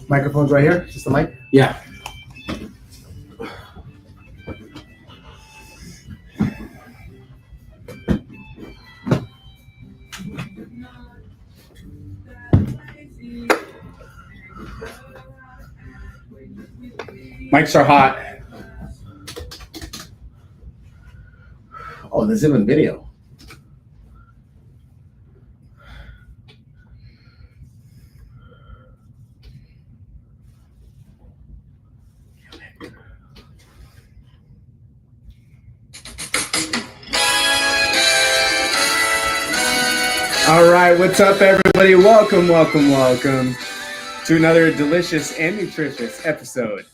Microphone's right here. Just the mic. Yeah. Mics are hot. Oh, there's even video. All right, what's up, everybody? Welcome to another delicious and nutritious episode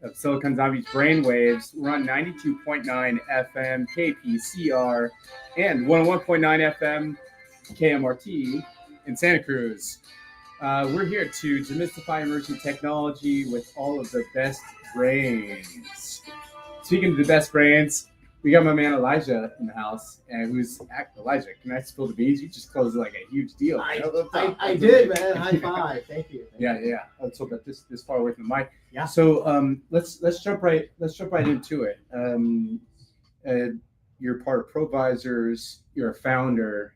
of Silicon Zombie's BrainWaves. We're on 92.9 FM KPCR and 101.9 FM KMRT in Santa Cruz. We're here to demystify emerging technology with all of the best brains. Speaking of the best brains, we got my man Elijah in the house, and Elijah, can I spill the beans? You just closed like a huge deal. I did, man. High five. Thank you. Yeah. Let's hope that this far away from the mic. Yeah. So let's jump right into it. You're part of Provisors. You're a founder.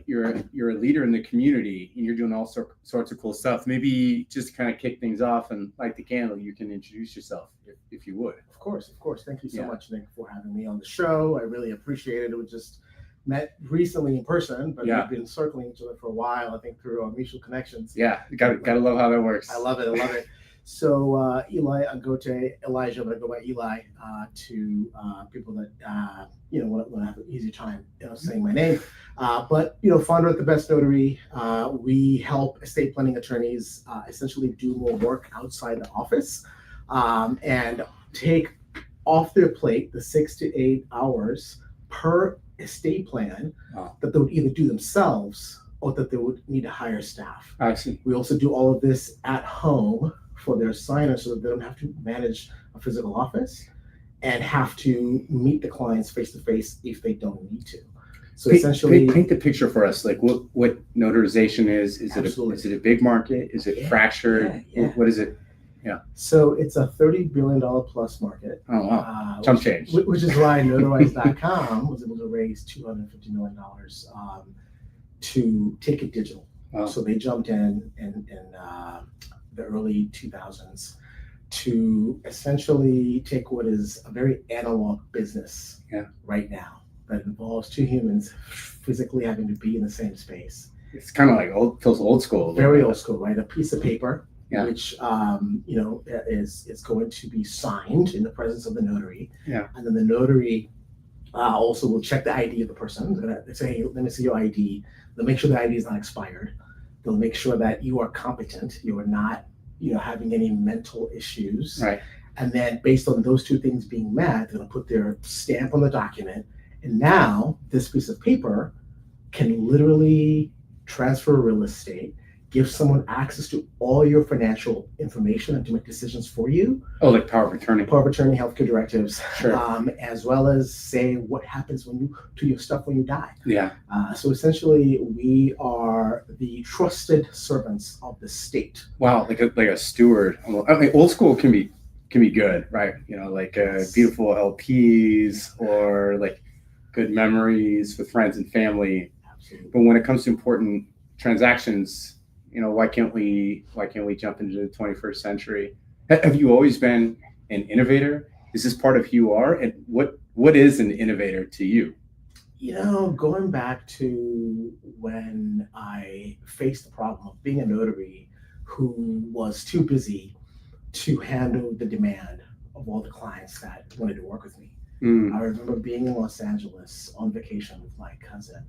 You're a leader in the community, and you're doing all sorts of cool stuff. Maybe just to kind of kick things off and light the candle, you can introduce yourself if you would. Of course. Thank you so much, Nick, for having me on the show. I really appreciate it. We just met recently in person, but we've been circling each other for a while, I think, through our mutual connections. Yeah, gotta love how that works. I love it. So Eli Angote, Elijah, but I go by Eli to people that want to have an easy time saying my name. But founder at the Best Notary, we help estate planning attorneys essentially do more work outside the office and take off their plate the 6 to 8 hours per estate plan that they would either do themselves or that they would need to hire staff. I see. We also do all of this at home for their signers so that they don't have to manage a physical office and have to meet the clients face to face if they don't need to. So essentially, paint the picture for us. Like what notarization is? Is it a big market? Is it fractured? Yeah. What is it? Yeah. So it's a $30 billion plus market. Oh wow! Chump change. Which is why notarize.com was able to raise $250 million to take it digital. Wow. So they jumped in the early 2000s to essentially take what is a very analog business right now that involves two humans physically having to be in the same space. It's kind of like feels old school. Very old school, right? A piece of paper, which is going to be signed in the presence of the notary. Yeah. And then the notary also will check the ID of the person. They're going to say, let me see your ID. They'll make sure the ID is not expired. They'll make sure that you are competent. You are not, having any mental issues. Right. And then based on those two things being met, they're going to put their stamp on the document. And now this piece of paper can literally transfer real estate, give someone access to all your financial information and to make decisions for you. Oh, like power of attorney. Power of attorney, healthcare directives, sure. As well as say what happens to your stuff when you die. Yeah. So essentially, we are the trusted servants of the state. Wow, like a steward. I mean, old school can be good, right? Beautiful LPs or like good memories with friends and family. Absolutely. But when it comes to important transactions, why can't we jump into the 21st century? Have you always been an innovator? Is this part of who you are? And what is an innovator to you? Going back to when I faced the problem of being a notary who was too busy to handle the demand of all the clients that wanted to work with me. I remember being in Los Angeles on vacation with my cousin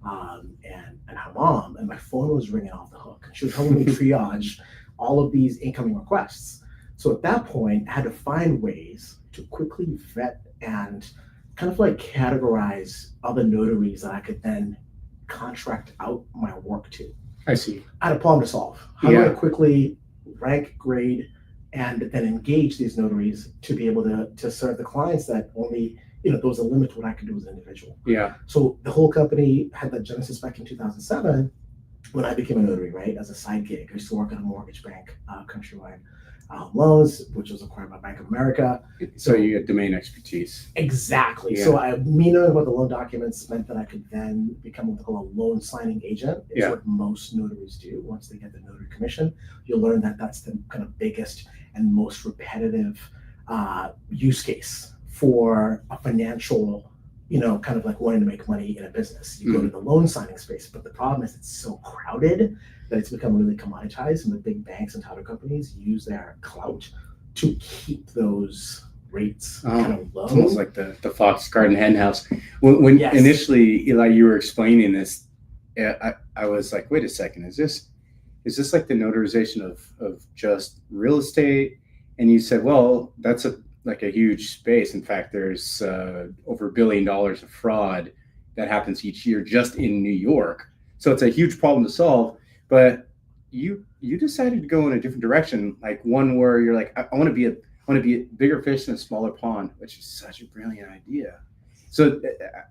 and her mom, and my phone was ringing off the hook. She was helping me triage all of these incoming requests. So at that point, I had to find ways to quickly vet and kind of like categorize other notaries that I could then contract out my work to. I see. I had a problem to solve. How do I quickly rank, grade, and then engage these notaries to be able to serve the clients that only, there was a limit to what I could do as an individual. Yeah. So the whole company had that genesis back in 2007, when I became a notary, right, as a side gig. I used to work at a mortgage bank, countrywide loans, which was acquired by Bank of America. So you had domain expertise. Exactly. Yeah. So me knowing about the loan documents meant that I could then become what they call a loan signing agent. Is what most notaries do once they get the notary commission. You'll learn that that's the kind of biggest and most repetitive use case for a financial, kind of like wanting to make money in a business. You go to the loan signing space, but the problem is it's so crowded that it's become really commoditized, and the big banks and title companies use their clout to keep those rates kind of low. It's almost like the Fox Garden hen house. When initially, Eli, you were explaining this, I was like, wait a second, is this like the notarization of just real estate? And you said, well, that's a huge space. In fact, there's over $1 billion of fraud that happens each year just in New York. So it's a huge problem to solve. But you decided to go in a different direction, like one where you're like, I want to be a bigger fish in a smaller pond, which is such a brilliant idea. So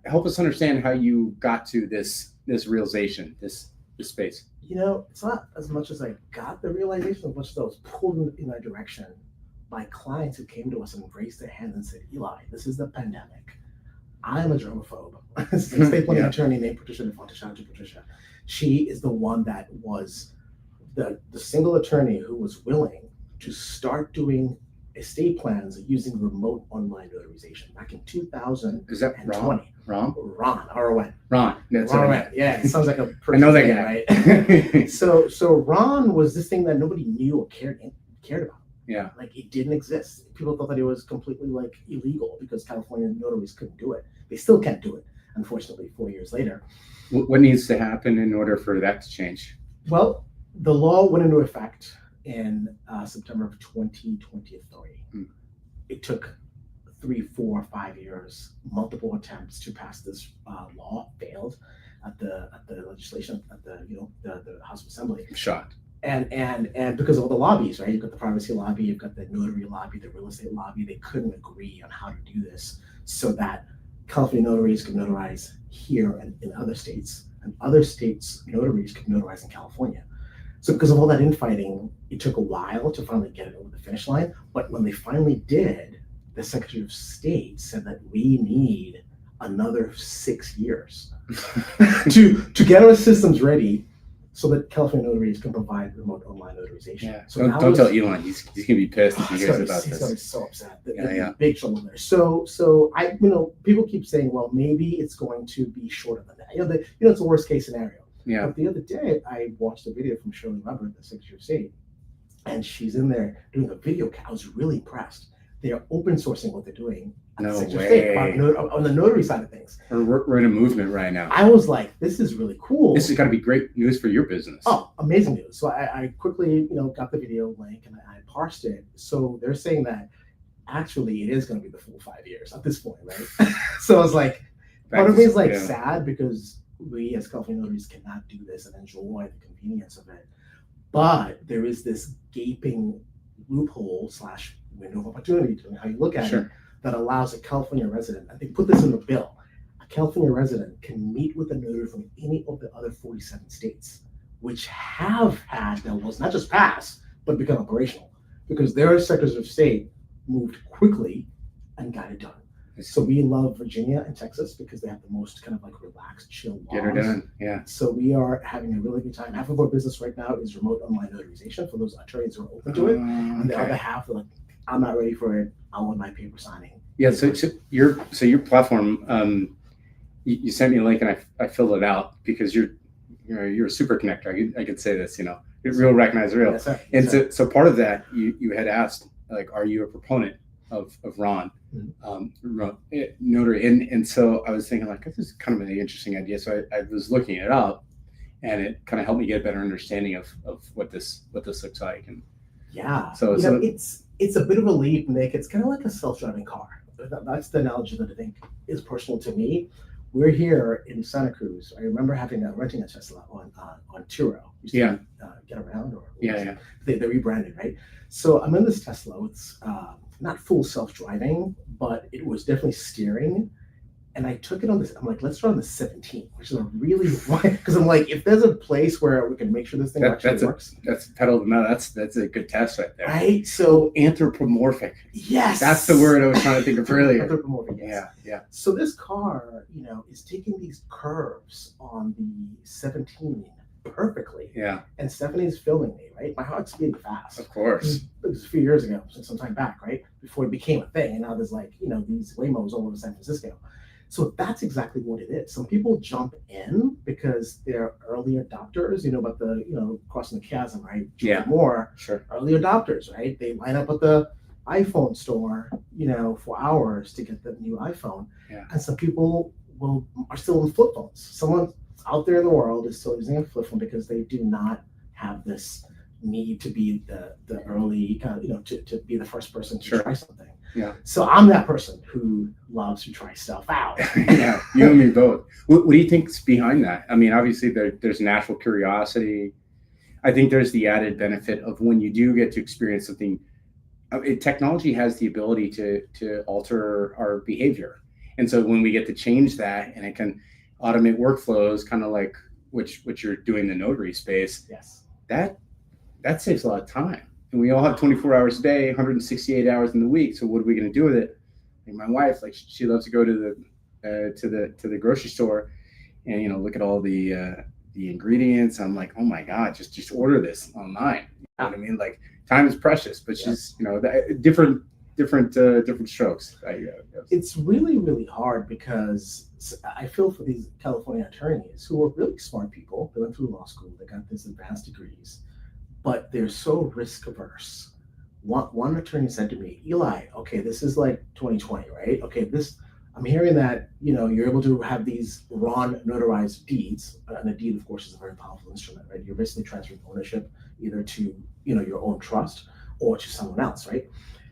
help us understand how you got to this realization, this space. It's not as much as I got the realization, as much as I was pulled in that direction by clients who came to us and raised their hands and said, Eli, this is the pandemic. I'm a germaphobe. State planning attorney named Patricia DeFonte. Shout out to Patricia. She is the one that was the single attorney who was willing to start doing estate plans using remote online notarization back in 2020. Is that Ron? Ron, R-O-N. Ron. That's Ron. Yeah, it sounds like a person. I know that guy. Right? So Ron was this thing that nobody knew or cared about. Yeah. Like it didn't exist. People thought that it was completely like illegal because California notaries couldn't do it. They still can't do it, unfortunately, 4 years later. What needs to happen in order for that to change? Well, the law went into effect in September of 2023. It took 3, 4, 5 years, multiple attempts to pass this law, failed at the legislation, at the House of Assembly. I'm shocked. And because of all the lobbies, right? You've got the privacy lobby, you've got the notary lobby, the real estate lobby. They couldn't agree on how to do this so that California notaries could notarize here and in other states, and other states' notaries could notarize in California. So because of all that infighting, it took a while to finally get it over the finish line. But when they finally did, the Secretary of State said that we need another 6 years to get our systems ready so that California notaries can provide remote online notarization. Yeah. So don't tell Elon. He's gonna be pissed if he hears about He's this. gonna be so upset. Yeah. Big trouble there. So I, people keep saying, well, maybe it's going to be shorter than that. It's a worst case scenario. Yeah. But the other day, I watched a video from Shirley Weber, the Secretary of State, and she's in there doing a video. I was really impressed. They are open sourcing what they're doing at the Secretary of State on the notary side of things. We're in a movement right now. I was like, this is really cool. This is got to be great news for your business. Oh, amazing news. So I quickly, got the video link and I parsed it. So they're saying that actually it is going to be the full 5 years at this point, right? So I was like, part of me is like sad because we as California notaries cannot do this and enjoy the convenience of it. But there is this gaping loophole / window of opportunity, depending on how you look at it, that allows a California resident, and they put this in the bill, a California resident can meet with a notary from any of the other 47 states, which have had their laws not just pass, but become operational, because their secretaries of state moved quickly and got it done. So we love Virginia and Texas because they have the most kind of like relaxed, chill laws. Get her done, yeah. So we are having a really good time. Half of our business right now is remote online notarization for those attorneys who are open to it. And the other half are like, I'm not ready for it. I want my paper signing. Yeah, so your platform, you sent me a link and I filled it out because you're a super connector. I could say this, real recognize real. Yes, sir. And so part of that you had asked, like, are you a proponent of Ron, notary? And so I was thinking, like, this is kind of an interesting idea. So I was looking it up, and it kind of helped me get a better understanding of what this looks like. And yeah, so it's a bit of a leap, Nick. It's kind of like a self-driving car. That's the analogy that I think is personal to me. We're here in Santa Cruz. I remember renting a Tesla on Turo. Get around, or they rebranded, right? So I'm in this Tesla. It's not full self-driving, but it was definitely steering. And I took it on this. I'm like, let's start on the 17th, which is a really because I'm like, if there's a place where we can make sure this thing actually works. That's pedal to the metal. That's a good test right there. Right. So anthropomorphic. Yes. That's the word I was trying to think of earlier. Anthropomorphic. Yes. Yeah. So this car, is taking these curves on the 17 perfectly. Yeah. And Stephanie's filming me, right? My heart's beating fast. Of course. It was a few years ago, some time back, right? Before it became a thing. And now there's these Waymos all over San Francisco. So that's exactly what it is. Some people jump in because they're early adopters, about the, crossing the chasm, right? Yeah. More sure. Early adopters, right? They line up at the iPhone store, for hours to get the new iPhone. Yeah. And some people are still in flip phones. Someone out there in the world is still using a flip phone because they do not have this need to be the early, to be the first person to try something. Yeah. So I'm that person who loves to try stuff out. Yeah, you and me both. What do you think's behind that? I mean, obviously there's natural curiosity. I think there's the added benefit of when you do get to experience something. Technology has the ability to alter our behavior, and so when we get to change that, and it can automate workflows, kind of like which you're doing in the notary space. Yes. That saves a lot of time. And we all have 24 hours a day, 168 hours in the week. So what are we going to do with it? Like my wife, she loves to go to the grocery store and look at all the ingredients. I'm like, oh my God, just order this online. You know what I mean? Like time is precious, but she's different strokes. It's really, really hard because I feel for these California attorneys who are really smart people. They went through law school, they got these advanced degrees, but they're so risk averse. One attorney said to me, Eli, okay, this is like 2020, right? Okay, I'm hearing that, you're able to have these RON notarized deeds, and a deed, of course, is a very powerful instrument, right? You're basically transferring ownership either to, your own trust or to someone else, right?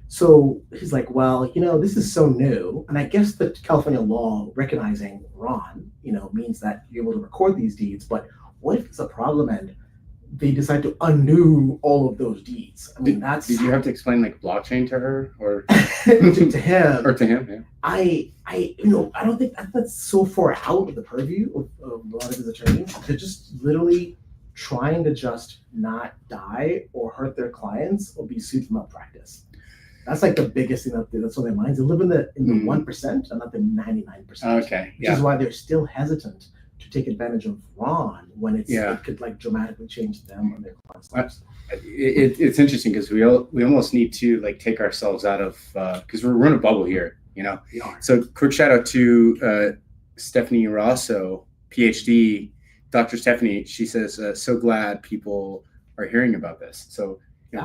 So he's like, well, this is so new. And I guess the California law recognizing RON, means that you're able to record these deeds, but what if it's a problem and they decide to undo all of those deeds? I mean, Did you have to explain like blockchain to her or to him? Or to him, yeah. I don't think that's so far out of the purview of a lot of his attorneys. They're just literally trying to just not die or hurt their clients or be sued for malpractice. That's like the biggest thing that's on their minds. They live in the 1% and not the 99%. Okay. Which is why they're still hesitant to take advantage of RON when it could like dramatically change them or their clients' lives. It's interesting because we almost need to like take ourselves out of because we're in a bubble here, We are. So quick shout out to Stephanie Rosso, PhD, Dr. Stephanie. She says, so glad people are hearing about this. So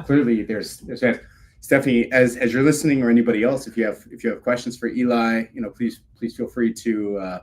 clearly there's Stephanie, as you're listening, or anybody else, if you have questions for Eli, please feel free to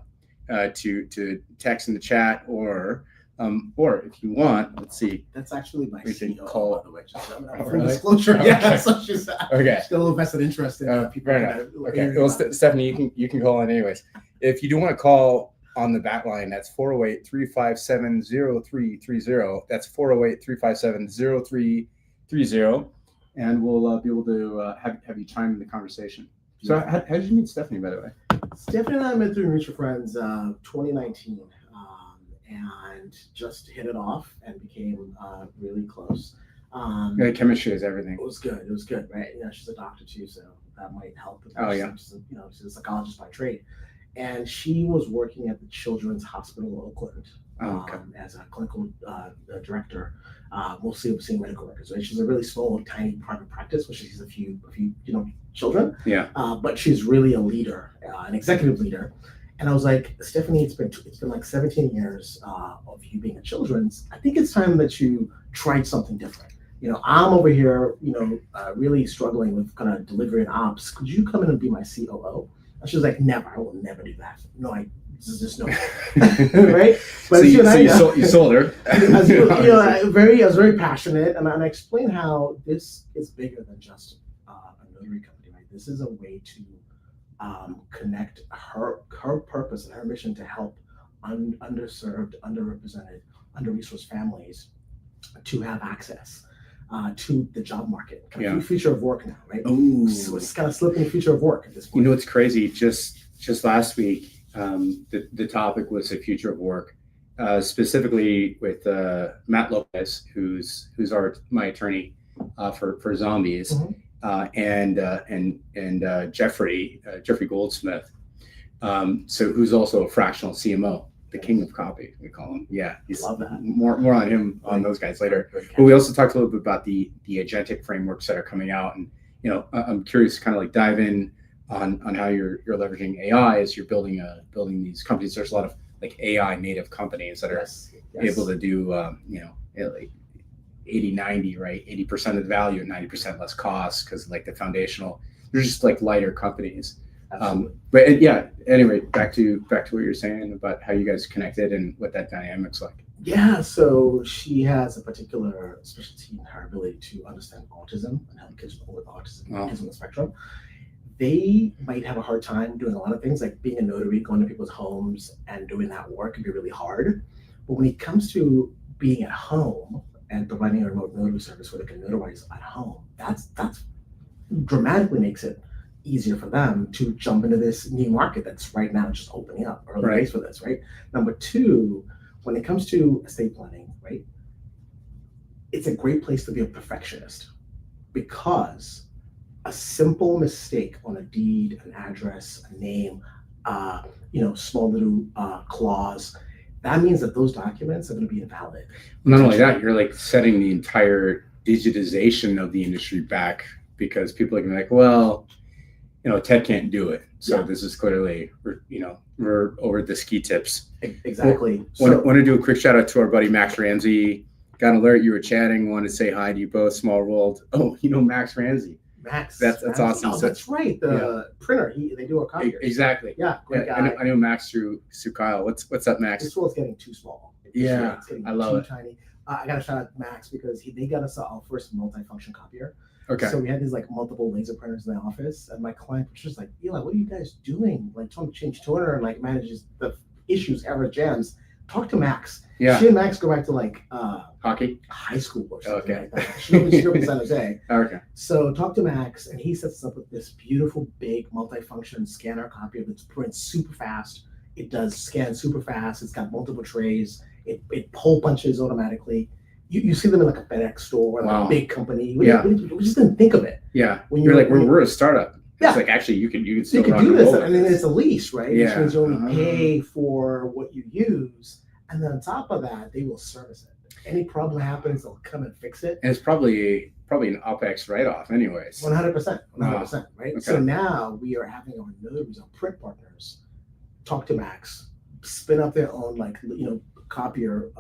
text in the chat or if you want, let's see. That's actually my CEO, call, by the way. Just for disclosure. Okay. Yeah, so she's okay. She's got a little vested interest in people. Okay. Well, Stephanie, you can call in anyways. If you do want to call on the back line, that's 408-357-0330. That's 408-357-0330. And we'll be able to have you chime in the conversation. So how did you meet Stephanie, by the way? Stephanie and I met through mutual friends 2019 and just hit it off and became really close. Chemistry is everything. It was good, right? She's a doctor too, so that might help. Oh, yeah. She's a psychologist by trade. And she was working at the Children's Hospital Oakland as a clinical director, mostly overseeing medical records. Right? She's a really small, tiny private practice, which is a few children. Yeah. But she's really a leader, an executive leader. And I was like, Stephanie, it's been like 17 years of you being a children's. I think it's time that you tried something different. I'm over here, really struggling with kind of delivery and ops. Could you come in and be my COO? And she was like, never. I will never do that. No, this is just no. Right? But so you sold her. I was very passionate, and I explained how this is bigger than just a notary company. Right? This is a way to connect her purpose and her mission to help underserved, underrepresented, under-resourced families to have access to the job market. Kind of future of work now, right? Ooh. So it's kind of slipping the future of work at this point. It's crazy. Just last week, the topic was the future of work, specifically with Matt Lopez, who's my attorney for zombies, and Jeffrey Goldsmith, so who's also a fractional CMO, the king of copy, we call him. Yeah, he's Love that. More on him, on those guys later. But we also talked a little bit about the agentic frameworks that are coming out, and I'm curious to kind of like dive in on how you're leveraging AI as you're building these companies. There's a lot of like AI native companies that are able to do like 80-90, right? 80% of the value and 90% less cost, because like the foundational, they're just like lighter companies. But yeah, anyway, back to what you're saying about how you guys connected and what that dynamic's like. Yeah, so she has a particular specialty in her ability to understand autism and help kids with autism, kids on the spectrum. They might have a hard time doing a lot of things, like being a notary, going to people's homes and doing that work can be really hard. But when it comes to being at home and providing a remote notary service where they can notarize at home, that's dramatically makes it easier for them to jump into this new market that's right now just opening up, early days for this, right? Number two, when it comes to estate planning, right, it's a great place to be a perfectionist, because a simple mistake on a deed, an address, a name, small little clause, that means that those documents are going to be invalid. Not only that, you're like setting the entire digitization of the industry back, because people are going to be like, well, Ted can't do it. So this is clearly, we're over the ski tips. Exactly. Want to do a quick shout out to our buddy Max Ramsey. Got an alert you were chatting. Want to say hi to you both. Small world. Oh, Max Ramsey. Max. That's awesome. Oh, that's right. The printer. They do our copiers. Exactly. Yeah. Great guy. I know Max through Kyle. What's up, Max? This one's getting too small. It's getting I love it. Tiny. I got to shout out Max because they got us our first multi-function copier. Okay. So we had these like multiple laser printers in the office, and my client was just like, Eli, what are you guys doing? Like trying to change toner and like manages the issues, error jams. Talk to Max. Yeah. She and Max go back to like hockey, high school or something like that. She grew up in San Jose. Okay. So talk to Max, and he sets us up with this beautiful big multi-function scanner copier that prints super fast. It does scan super fast. It's got multiple trays. It hole punches automatically. You see them in like a FedEx store or like a big company. We just didn't think of it. Yeah. When you're like, we're a startup. It's like, actually, you can still do this. And then it's a lease, right? Yeah. Which means you only pay for what you use. And then on top of that, they will service it. Any problem happens, they'll come and fix it. And it's probably an OpEx write-off anyways. 100%, right? Okay. So now we are having our notaries, our print partners, talk to Max, spin up their own copier,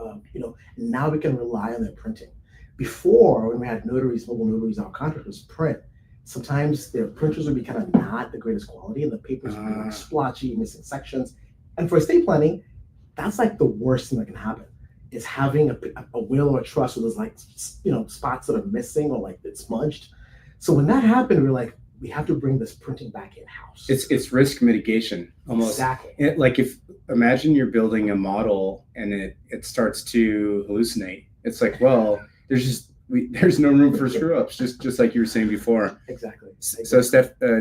now we can rely on their printing. Before, when we had notaries, mobile notaries, our contractors print, sometimes their printers would be kind of not the greatest quality, and the papers would be like splotchy, missing sections. And for estate planning, that's like the worst thing that can happen, is having a will or a trust where there's like, spots that are missing or like it's smudged. So when that happened, we're like, we have to bring this printing back in-house. It's risk mitigation almost. Exactly. Like imagine you're building a model and it starts to hallucinate. It's like, well, there's no room for screw ups, just like you were saying before. Exactly. So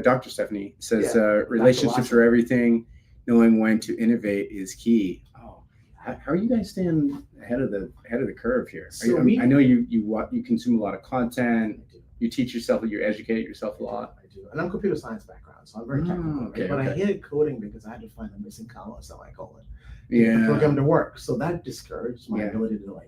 Dr. Stephanie says relationships are everything. Knowing when to innovate is key. Oh, how are you guys staying ahead of the curve here? So I know you consume a lot of content. You teach yourself, you educate yourself a lot. I do. And I'm computer science background, so I'm very technical. Okay, but I hated coding because I had to find the missing comma, semicolon. Yeah. The program to work. So that discouraged my ability to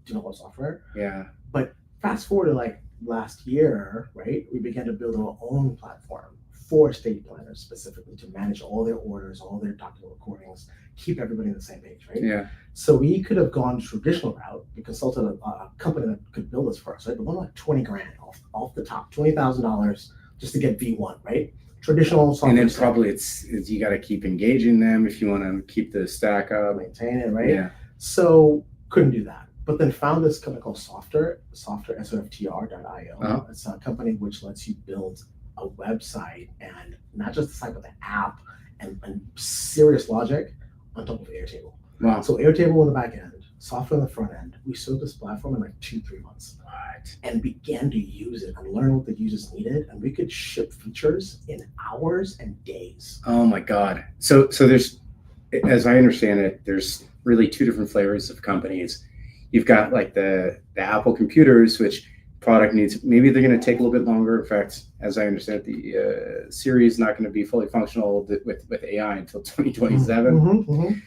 develop software. Yeah. But fast forward to last year, right? We began to build our own platform for estate planners specifically to manage all their orders, all their document recordings, keep everybody on the same page, right? Yeah. So we could have gone traditional route. We consulted a company that could build this for us, right? But we're like $20,000 off the top, $20,000 just to get V1, right? Traditional software. And then probably it's you got to keep engaging them if you want to keep the stack up, maintain it, right? Yeah. So couldn't do that. But then found this company called Software, software.io. It's a company which lets you build a website, and not just the site, but the app and serious logic on top of Airtable. Wow. So Airtable on the back end, software on the front end. We sold this platform in like 2-3 months. What? And began to use it and learn what the users needed. And we could ship features in hours and days. Oh my God. So there's as I understand it, there's really two different flavors of companies. You've got like the Apple computers, which product needs, maybe they're going to take a little bit longer. In fact, as I understand it, the Siri is not going to be fully functional with AI until 2027,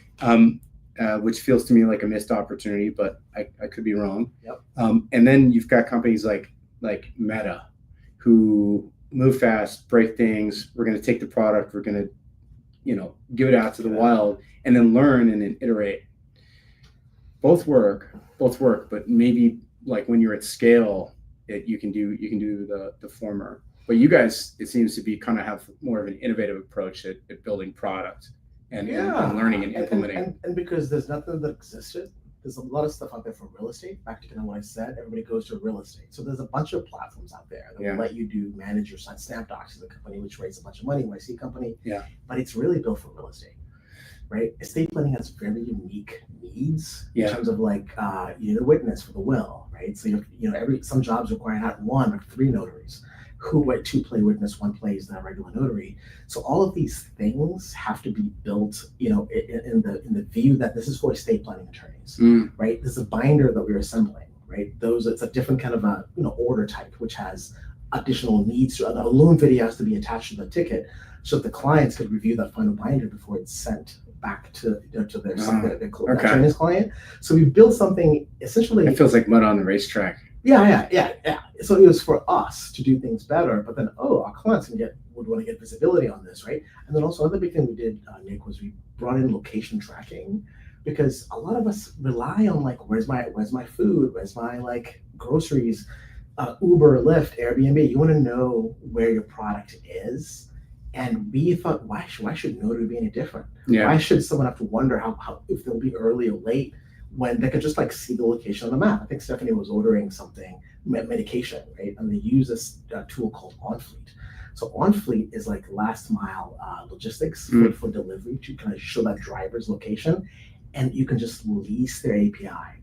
which feels to me like a missed opportunity, but I could be wrong. Yep. And then you've got companies like Meta, who move fast, break things. We're going to take the product, we're going to give it out to the wild, and then learn and then iterate. Both work, but maybe like when you're at scale, you can do the former. But you guys, it seems to be kind of have more of an innovative approach at building product and learning and implementing. And because there's nothing that existed, there's a lot of stuff out there for real estate. Back to what I said, everybody goes to real estate. So there's a bunch of platforms out there that will let you manage your SnapDocs as a company, which raises a bunch of money, YC company. Yeah. But it's really built for real estate, right? Estate planning has very unique needs in terms of like you need a witness for the will, right? So some jobs require not one but 3 notaries. Who 2 play witness, 1 plays the regular notary. So all of these things have to be built, in the view that this is for estate planning attorneys, right? There's a binder that we're assembling, right? It's a different kind of a order type, which has additional needs. So a loan video has to be attached to the ticket, so that the clients could review that final binder before it's sent back to their attorney's client. So we built something essentially. It feels like mud on the racetrack. Yeah. So it was for us to do things better, but then our clients would want to get visibility on this, right? And then also another big thing we did, Nick, was we brought in location tracking, because a lot of us rely on like where's my food, where's my like groceries, Uber, Lyft, Airbnb. You want to know where your product is, and we thought why should Notary be any different? Yeah. Why should someone have to wonder how if they'll be early or late, when they could just like see the location on the map? I think Stephanie was ordering something, medication, right? And they use this tool called OnFleet. So OnFleet is like last mile logistics for delivery to kind of show that driver's location, and you can just lease their API,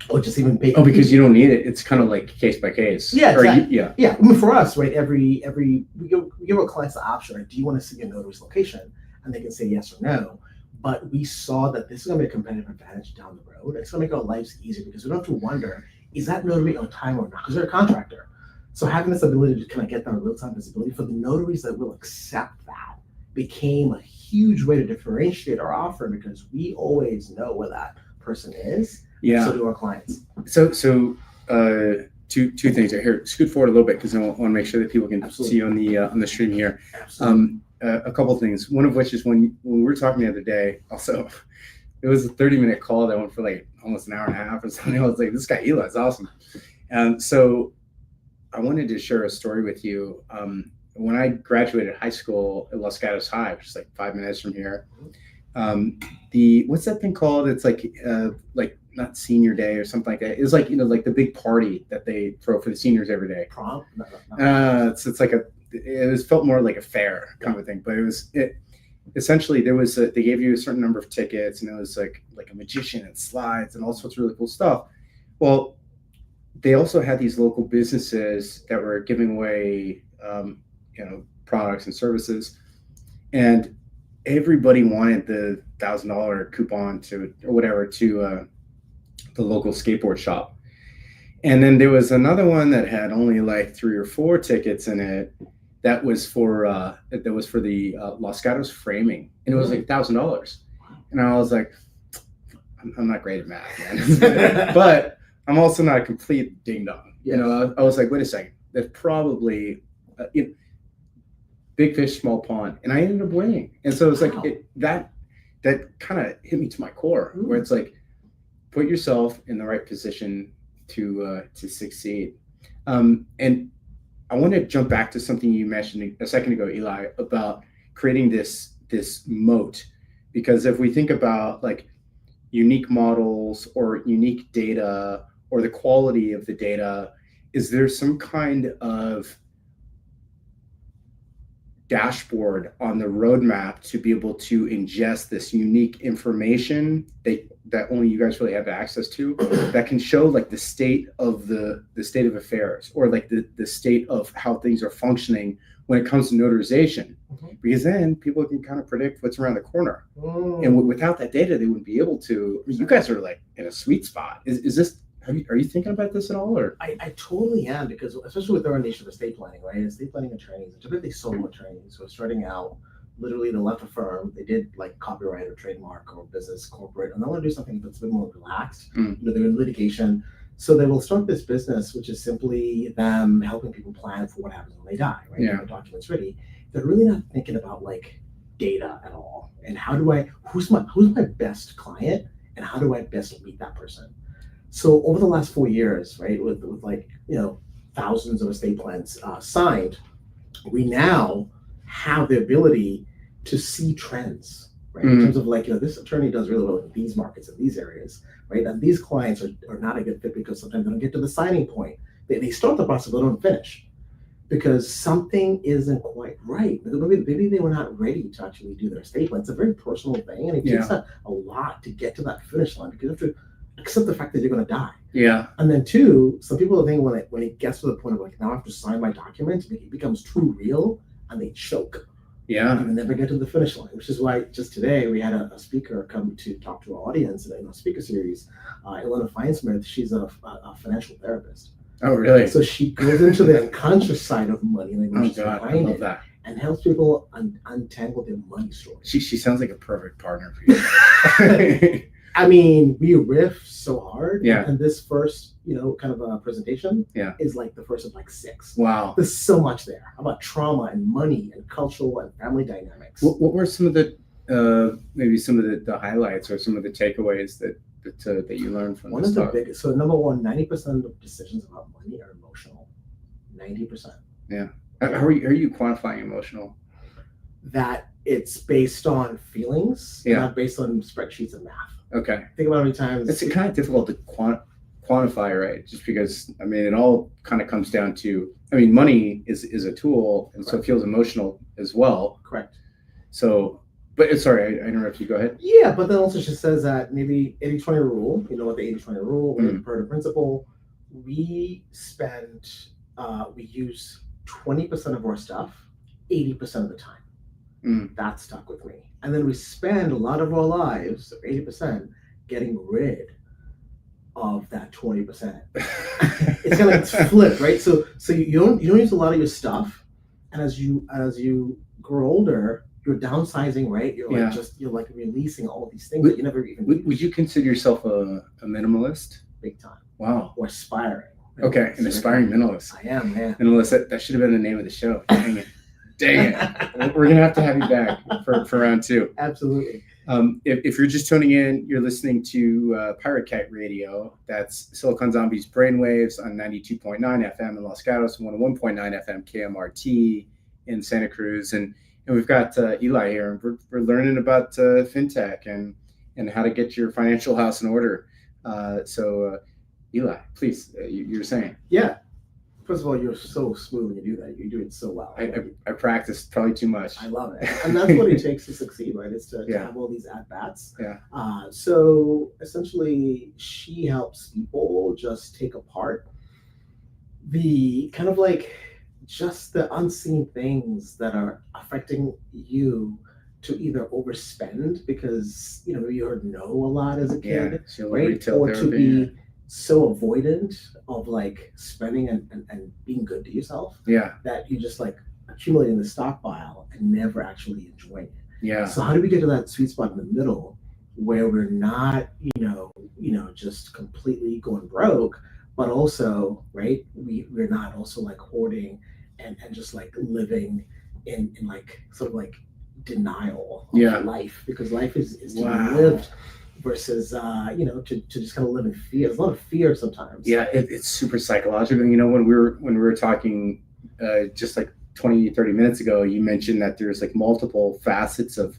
or just even pay. Oh, because you don't need it. It's kind of like case by case. Yeah, exactly. Yeah. I mean, for us, right? We give our clients the option, right? Do you want to see your notary's location? And they can say yes or no. But we saw that this is going to be a competitive advantage down the road. It's going to make our lives easier, because we don't have to wonder, is that notary on time or not? Because they're a contractor. So having this ability to kind of get that real-time visibility for the notaries that will accept that became a huge way to differentiate our offer, because we always know where that person is. Yeah. So do our clients. So two things here. Scoot forward a little bit, because I want to make sure that people can see you on the stream here. Absolutely. A couple of things. One of which is when we were talking the other day. Also, it was a 30-minute call that went for like almost an hour and a half or something. I was like, this guy Eli is awesome. And so I wanted to share a story with you. When I graduated high school at Los Gatos High, which is like 5 minutes from here, what's that thing called? It's like not senior day or something like that. It was like like the big party that they throw for the seniors every day. Prom? No. It's like felt more like a fair kind of a thing, but essentially there was they gave you a certain number of tickets, and it was like a magician and slides and all sorts of really cool stuff. Well, they also had these local businesses that were giving away products and services, and everybody wanted the $1,000 coupon to the local skateboard shop. And then there was another one that had only like 3 or 4 tickets in it. That was for the Los Gatos framing, and it was like $1,000. And I was like, I'm not great at math, man, but I'm also not a complete ding dong. Yes. I was like, wait a second, that's probably big fish, small pond, and I ended up winning. And so it was like that kind of hit me to my core, where it's like, put yourself in the right position to succeed. And I want to jump back to something you mentioned a second ago, Eli, about creating this moat, because if we think about like unique models or unique data or the quality of the data, is there some kind of dashboard on the roadmap to be able to ingest this unique information that only you guys really have access to, that can show like the state of the state of affairs, or like the state of how things are functioning when it comes to notarization. Because then people can kind of predict what's around the corner. And without that data, they wouldn't be able to. You guys are like in a sweet spot. Is this, are you thinking about this at all? Or I totally am, because especially with our niche of estate planning, right? Estate planning attorneys, typically solo attorneys, so starting out, literally they left a firm, they did like copyright or trademark or business corporate, and they want to do something that's a bit more relaxed. You know, they're in litigation, so they will start this business, which is simply them helping people plan for what happens when they die, right? Yeah. The documents ready. They're really not thinking about like data at all, and who's my best client, and how do I best meet that person? So over the last 4 years, right, with like, you know, thousands of estate plans signed, we now have the ability to see trends, right? In terms of like, you know, this attorney does really well in these markets, in these areas, right? And these clients are not a good fit because sometimes they don't get to the signing point. They start the process, but don't finish because something isn't quite right. Maybe they were not ready to actually do their estate plan. It's a very personal thing, and it takes a lot to get to that finish line, because you have to accept the fact that you're going to die. Yeah. And then two, some people think when it gets to the point of like, now I have to sign my document, it becomes too real, and they choke. Yeah. And they never get to the finish line, which is why just today we had a speaker come to talk to our audience in a speaker series. Ilana Feinsmith, she's a financial therapist. Oh, really? So she goes into the unconscious side of money and Oh God, I love that. and helps people untangle their money story. She sounds like a perfect partner for you. I mean, we riff so hard. Yeah. And this first, you know, kind of a presentation is like the first of like 6. Wow. There's so much there about trauma and money and cultural and family dynamics. What were some of the maybe some of the highlights or some of the takeaways that you learned from One this of the talk? biggest, so number one, 90% of decisions about money are emotional. 90%. Yeah. How are you quantifying emotional? That it's based on feelings, not based on spreadsheets and math. Okay. Think about how many times It's kind of difficult to quantify, right? Just because, I mean, it all kind of comes down to, I mean, money is a tool, and so it feels emotional as well. Correct. So, but sorry, I interrupted you. Go ahead. Yeah, but then also she says that maybe 80-20 rule, you know what the 80-20 rule, or the Pareto principle, we use 20% of our stuff 80% of the time. That stuck with me. And then we spend a lot of our lives, 80%, getting rid of that 20%. It's kind of it's flipped, right? So you don't use a lot of your stuff, and as you grow older, you're downsizing, right? You're like you're like releasing all these things that you never even would you consider yourself a minimalist? Big time. Wow. Or aspiring. Okay, an aspiring minimalist. I am, man. Minimalist, that should have been the name of the show. Dang it. Dang it. We're going to have you back for round 2. Absolutely. If you're just tuning in, you're listening to Pirate Kite Radio. That's Silicon Zombies BrainWaves on 92.9 FM in Los Gatos, 101.9 FM KMRT in Santa Cruz. And we've got Eli here, and we're learning about FinTech and how to get your financial house in order. So Eli, please, you're saying. Yeah. First of all, you're so smooth when you do that. You do it so well. I practiced probably too much. I love it. And that's what it takes to succeed, right? It's to have all these at-bats. Yeah. So essentially, she helps people just take apart the kind of like just the unseen things that are affecting you to either overspend because, you know, you heard no a lot as a kid, right? Or to be so avoidant of like spending and being good to yourself that you just like accumulating the stockpile and never actually enjoying it. Yeah. So how do we get to that sweet spot in the middle where we're not, you know, just completely going broke, but also, right, we're not also like hoarding and just like living in like sort of like denial of life, because life is to be lived versus you know, to just kind of live in fear. There's a lot of fear sometimes. Yeah, it's super psychological. You know, when we were talking just like 20-30 minutes ago, you mentioned that there's like multiple facets of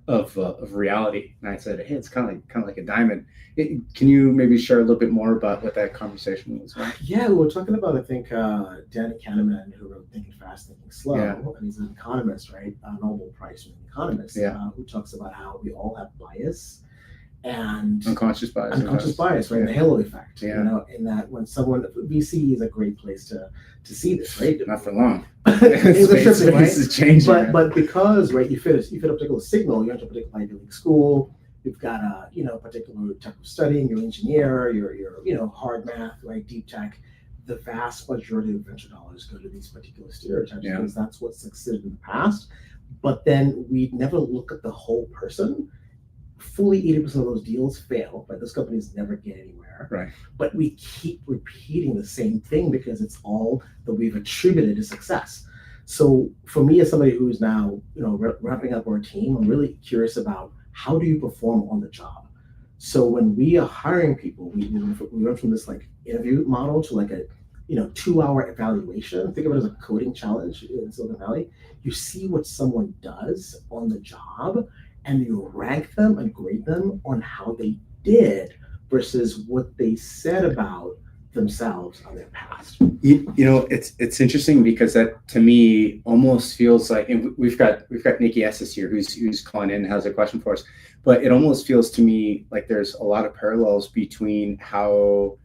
of reality. And I said, hey, it's kind of like a diamond. Can you maybe share a little bit more about what that conversation was like? Yeah, we were talking about, I think, Danny Kahneman, who wrote Thinking Fast, Thinking Slow, and he's an economist, right? A Nobel Prize winning economist, who talks about how we all have bias and unconscious bias, right? The halo effect, you know, in that when someone, VC is a great place to see this, right? Not for long. Space is changing. But because, right, you fit a particular signal, you enter a particular Ivy League school, you've got a, particular type of studying, you're an engineer, you're hard math, right, deep tech. The vast majority of venture dollars go to these particular stereotypes because that's what succeeded in the past. But then we never look at the whole person. Fully 80% of those deals fail, right? Those companies never get anywhere. Right. But we keep repeating the same thing because it's all that we've attributed to success. So for me, as somebody who's now, wrapping up our team, I'm really curious about how do you perform on the job. So when we are hiring people, we went from this like interview model to like a 2-hour evaluation. Think of it as a coding challenge in Silicon Valley. You see what someone does on the job, and you rank them and grade them on how they did versus what they said about themselves on their past. It's interesting because that to me almost feels like, and we've got Nikki Estes here who's calling in and has a question for us, but it almost feels to me like there's a lot of parallels between how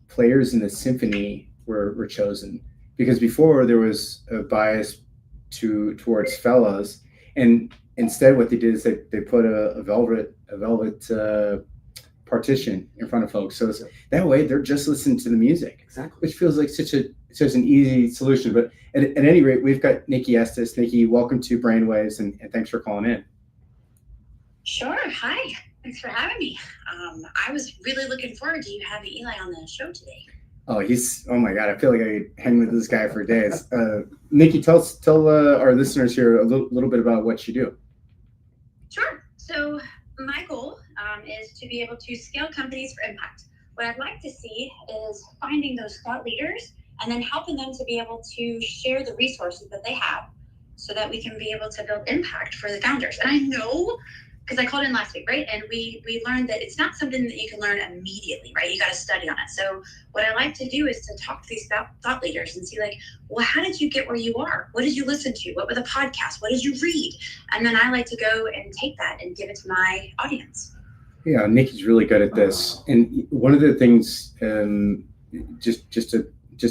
players in the symphony were chosen, because before there was a bias towards fellas, and instead what they did is they put a velvet partition in front of folks, so that way they're just listening to the music, exactly, which feels like such an easy solution. But at any rate, we've got Nikki Estes. Nikki, welcome to BrainWaves, and thanks for calling in. Sure. Hi, thanks for having me. I was really looking forward to you having Eli on the show today. Oh my God, I feel like I could hang with this guy for days. Nikki, tell our listeners here a little bit about what you do. Sure. So my goal is to be able to scale companies for impact. What I'd like to see is finding those thought leaders and then helping them to be able to share the resources that they have so that we can be able to build impact for the founders. And I know, because I called in last week, right? And we learned that it's not something that you can learn immediately, right? You got to study on it. So what I like to do is to talk to these thought leaders and see, like, well, how did you get where you are? What did you listen to? What were the podcasts? What did you read? And then I like to go and take that and give it to my audience. Yeah, Nikki's really good at this. And one of the things, just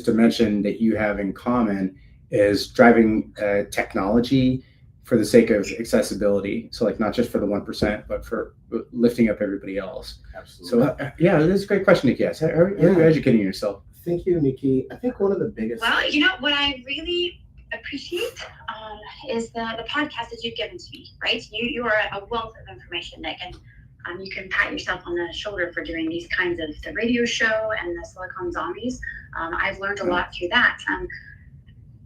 to mention that you have in common is driving technology for the sake of accessibility. So like not just for the 1%, but for lifting up everybody else. Absolutely. So that's a great question, Nikki. How are you educating yourself? Thank you, Nikki. I think one of the biggest... Well, what I really appreciate is the podcast that you've given to me, right? You are a wealth of information, Nick, and you can pat yourself on the shoulder for doing these kinds of the radio show and the Silicon Zombies. I've learned a lot through that.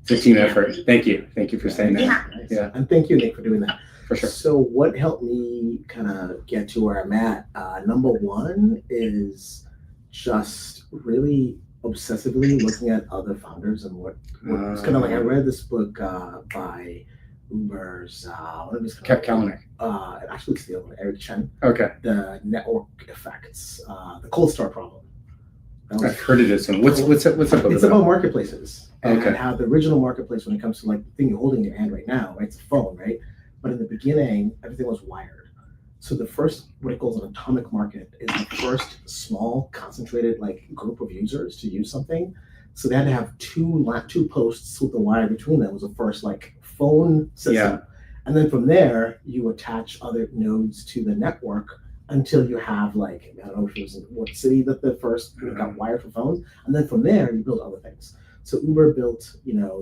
It's a team effort. Thank you for saying that. Yeah. And thank you, Nick, for doing that. For sure. So what helped me kind of get to where I'm at? Number one is just really obsessively looking at other founders and what it's kind of like. I read this book by Uber's Kalanick. Actually, it's the other one, Eric Chen. Okay. The network effects, the cold start problem. I've heard of this one. What's up with that? It's about marketplaces. Okay. And how the original marketplace, when it comes to like the thing you're holding in your hand right now, right? It's a phone, right? But in the beginning, everything was wired. So the first, what it calls an atomic market, is the first small, concentrated like group of users to use something. So they had to have two posts with the wire between them. It was the first like phone system. Yeah. And then from there, you attach other nodes to the network until you have like, I don't know if it was in what city that the first got wired for phones. And then from there, you build other things. So Uber built,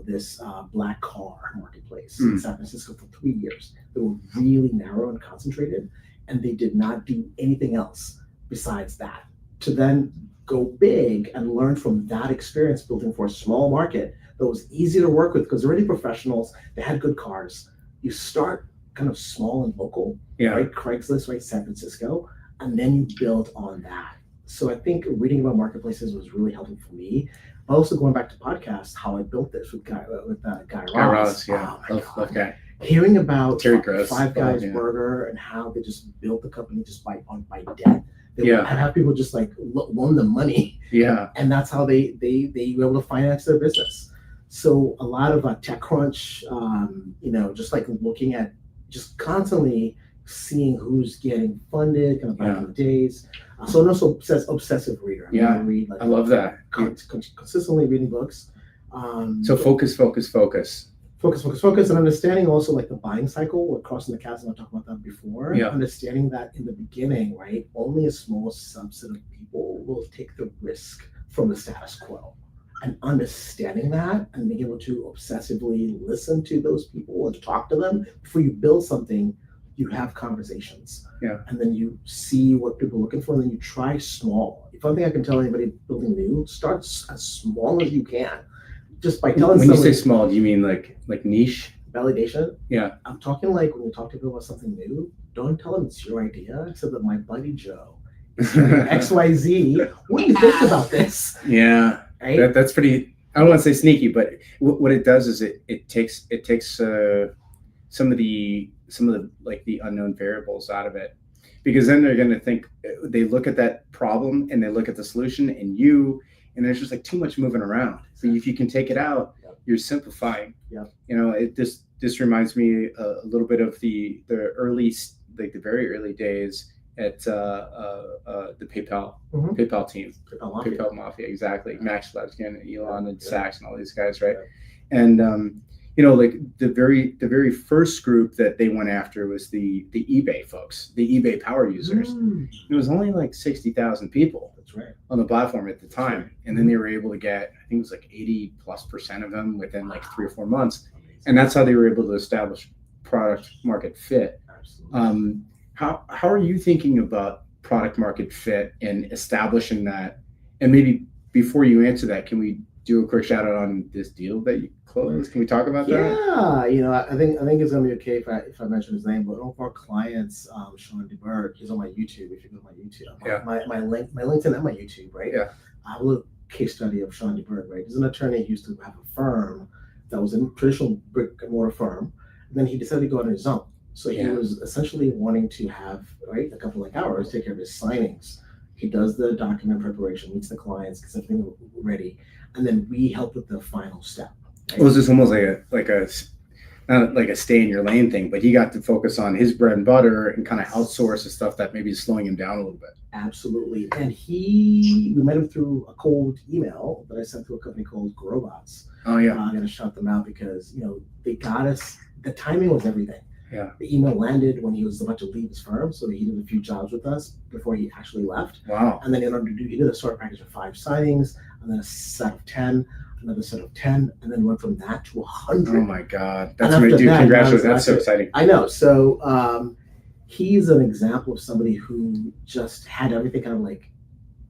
this black car marketplace in San Francisco for 3 years. They were really narrow and concentrated, and they did not do anything else besides that. To then go big and learn from that experience building for a small market that was easy to work with because they're already professionals, they had good cars. You start kind of small and local, right? Craigslist, right? San Francisco, and then you build on that. So I think reading about marketplaces was really helpful for me. But also going back to podcasts, how I built this with Guy Raz. Yeah, love Guy. Hearing about Terry Gross. Five Guys Yeah. Burger and how they just built the company just by debt. They Yeah. would have people just like loan them money, Yeah. and that's how they were able to finance their business. So a lot of TechCrunch, just like looking at just constantly seeing who's getting funded, kind of back in the days. So I'm also obsessive reader. I Yeah. read, like, I love that. Consistently reading books. So focus. Focus, and understanding also like the buying cycle. We're crossing the chasm. I talked about that before. Yeah. Understanding that in the beginning, right? Only a small subset of people will take the risk from the status quo. And understanding that and being able to obsessively listen to those people and talk to them before you build something, you have conversations. Yeah. And then you see what people are looking for, and then you try small. If one thing I can tell anybody building new, start as small as you can. Just by telling when you somebody, say small, do you mean like niche? validation? Yeah. I'm talking like when you talk to people about something new, don't tell them it's your idea, except that my buddy Joe is doing XYZ. What do you think about this? Yeah. Right? That's pretty. I don't want to say sneaky, but what it does is it takes some of the like the unknown variables out of it, because then they're going to think, they look at that problem and they look at the solution and there's just like too much moving around. So if you can take it out, you're simplifying. Yeah. This reminds me a little bit of the early, like the very early days at the PayPal team, PayPal Mafia, exactly. Max Levchin, Elon, and Sachs, and all these guys, right? Yeah. And like the very first group that they went after was the eBay folks, the eBay power users. It was only like 60,000 people. That's right. On the platform at the time, and then they were able to get, I think it was like 80+% of them within like 3 or 4 months, and that's how they were able to establish product market fit. Absolutely. How are you thinking about product market fit and establishing that? And maybe before you answer that, can we do a quick shout out on this deal that you closed? Can we talk about that? Yeah, I think it's gonna be okay if I mention his name. But one of our clients, Sean DeBerg, he's on my YouTube. If you go to my YouTube, my LinkedIn and my YouTube, right? Yeah. I have a little case study of Sean DeBerg, right? He's an attorney who used to have a firm that was a traditional brick and mortar firm, and then he decided to go on his own. So he was essentially wanting to have a couple like hours, take care of his signings. He does the document preparation, meets the clients, gets everything ready, and then we help with the final step. Right? Well, it's just almost like a not like a stay in your lane thing, but he got to focus on his bread and butter and kind of outsource the stuff that maybe is slowing him down a little bit. Absolutely. And we met him through a cold email that I sent to a company called Robots. Oh yeah. I'm going to shout them out because, they got us, the timing was everything. Yeah. The email landed when he was about to leave his firm. So he did a few jobs with us before he actually left. Wow. And then in order to do, he did a start package of 5 signings, and then a set of 10, another set of 10, and then went from that to 100. Oh my God. That's amazing. Dude, congratulations. That's so exciting. I know. So he's an example of somebody who just had everything kind of like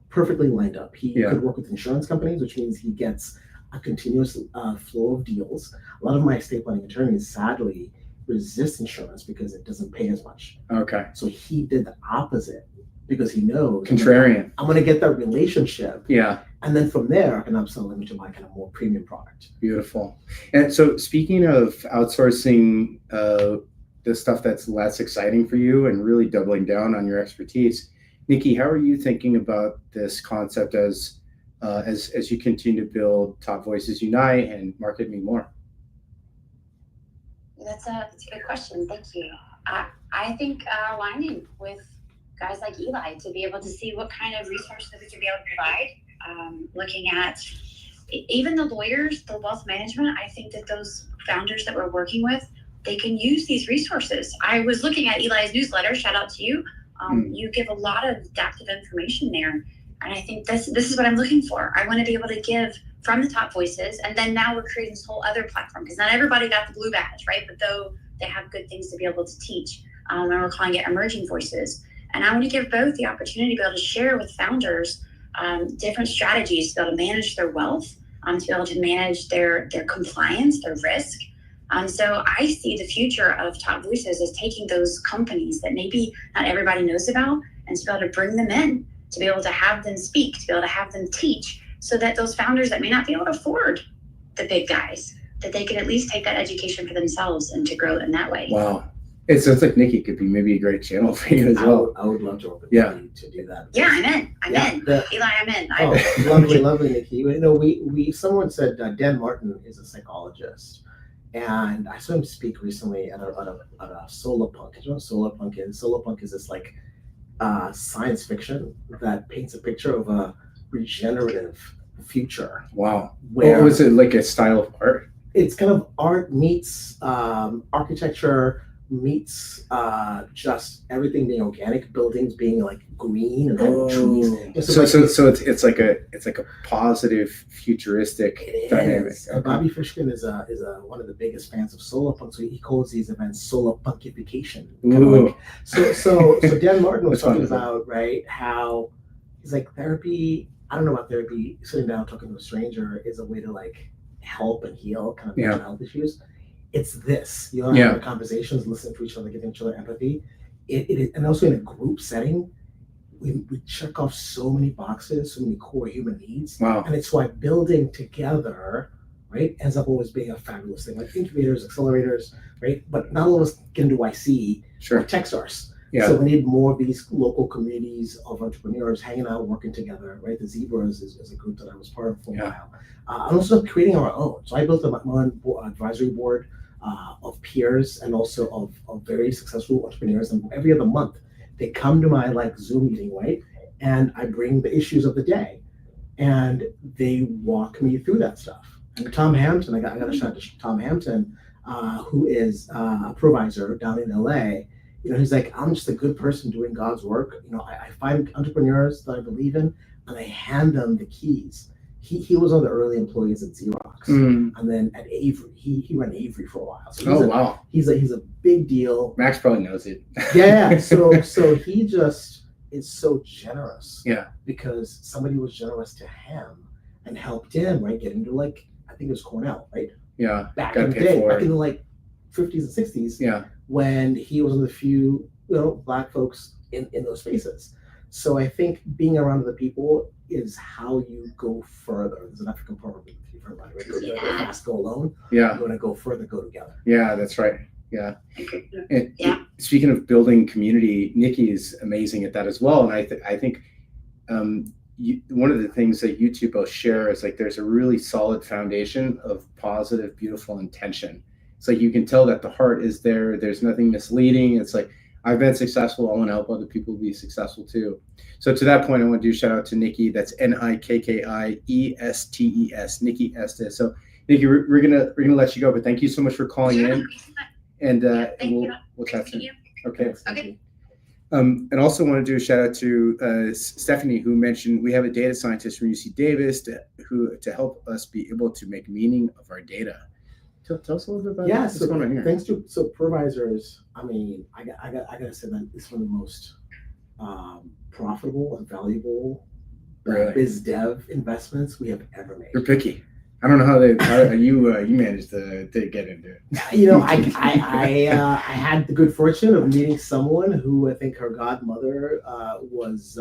perfectly lined up. He could work with insurance companies, which means he gets a continuous flow of deals. A lot of my estate planning attorneys, sadly, resist insurance because it doesn't pay as much. Okay. So he did the opposite because he knows contrarian. I'm going to get that relationship. Yeah. And then from there, I can upsell him into my kind of more premium product. Beautiful. And so speaking of outsourcing the stuff that's less exciting for you and really doubling down on your expertise, Nikki, how are you thinking about this concept as you continue to build Top Voices Unite and Market Me More? That's a good question. Thank you. I think aligning with guys like Eli to be able to see what kind of resources we can be able to provide. Looking at even the lawyers, the wealth management, I think that those founders that we're working with, they can use these resources. I was looking at Eli's newsletter. Shout out to you. You give a lot of depth of information there. And I think this is what I'm looking for. I want to be able to give from the top voices. And then now we're creating this whole other platform because not everybody got the blue badge, right? But though they have good things to be able to teach, and we're calling it emerging voices. And I want to give both the opportunity to be able to share with founders different strategies to be able to manage their wealth, to be able to manage their compliance, their risk. So I see the future of Top Voices as taking those companies that maybe not everybody knows about and to be able to bring them in, to be able to have them speak, to be able to have them teach, so that those founders that may not be able to afford the big guys that they can at least take that education for themselves and to grow in that way. Wow. It sounds like Nikki could be maybe a great channel for you as well. I would love to work with Yeah. you to do that. Yeah, I'm in. Eli, I'm in. Oh, lovely, Nikki. You know, someone said Dan Martin is a psychologist, and I saw him speak recently at a solar punk. You know what solar punk is? Solar punk is this like science fiction that paints a picture of a regenerative future. Wow. Where was it like a style of art? It's kind of art meets architecture meets just everything being organic, buildings being like green and having trees. So it's like a positive futuristic dynamic. Okay. Bobby Fishkin is one of the biggest fans of solar punk, so he calls these events solar punkification. So Dan Martin was talking about how he's like therapy. I don't know about therapy. Sitting down talking to a stranger is a way to like help and heal kind of mental health issues. It's this, having conversations, listening to each other, giving each other empathy. And also in a group setting, we check off so many boxes, so many core human needs. Wow. And it's why building together, right, ends up always being a fabulous thing. Like incubators, accelerators, right? But not all of us can do IC or Techstars. Yeah. So we need more of these local communities of entrepreneurs hanging out, working together, right? The Zebras is a group that I was part of for a while. And also creating our own. So I built my own advisory board of peers and also of very successful entrepreneurs. And every other month, they come to my like Zoom meeting, right? And I bring the issues of the day, and they walk me through that stuff. And Tom Hampton, I got a shout out to Tom Hampton, who is a provisor down in LA. He's like, I'm just a good person doing God's work. I find entrepreneurs that I believe in, and I hand them the keys. He was one of the early employees at Xerox, and then at Avery, he ran Avery for a while. So he's a big deal. Max probably knows it. Yeah. So he just is so generous. Yeah. Because somebody was generous to him and helped him, right, get into like I think it was Cornell, right? Yeah. Back in the day, back in the like 50s and 60s. Yeah. When he was one of the few, Black folks in those spaces. So I think being around other people is how you go further. There's an African proverb if you've heard about it, right? Go fast, go alone. Yeah. You want to go further, go together. Yeah, that's right. Yeah. And speaking of building community, Nikki is amazing at that as well. And I think one of the things that you two both share is like there's a really solid foundation of positive, beautiful intention. It's like you can tell that the heart is there. There's nothing misleading. It's like, I've been successful. I want to help other people be successful too. So to that point, I want to do shout out to Nikki. That's NIKKIESTES, Nikki Estes. So Nikki, we're gonna let you go, but thank you so much for calling in. And we'll chat soon. Okay. And also want to do a shout out to Stephanie, who mentioned we have a data scientist from UC Davis to help us be able to make meaning of our data. Tell us a little bit about that. So going on here? Thanks to provisors. I mean, I gotta say that it's one of the most profitable and valuable biz dev investments we have ever made. You're picky. I don't know how you managed to get into it. I had the good fortune of meeting someone who I think her godmother was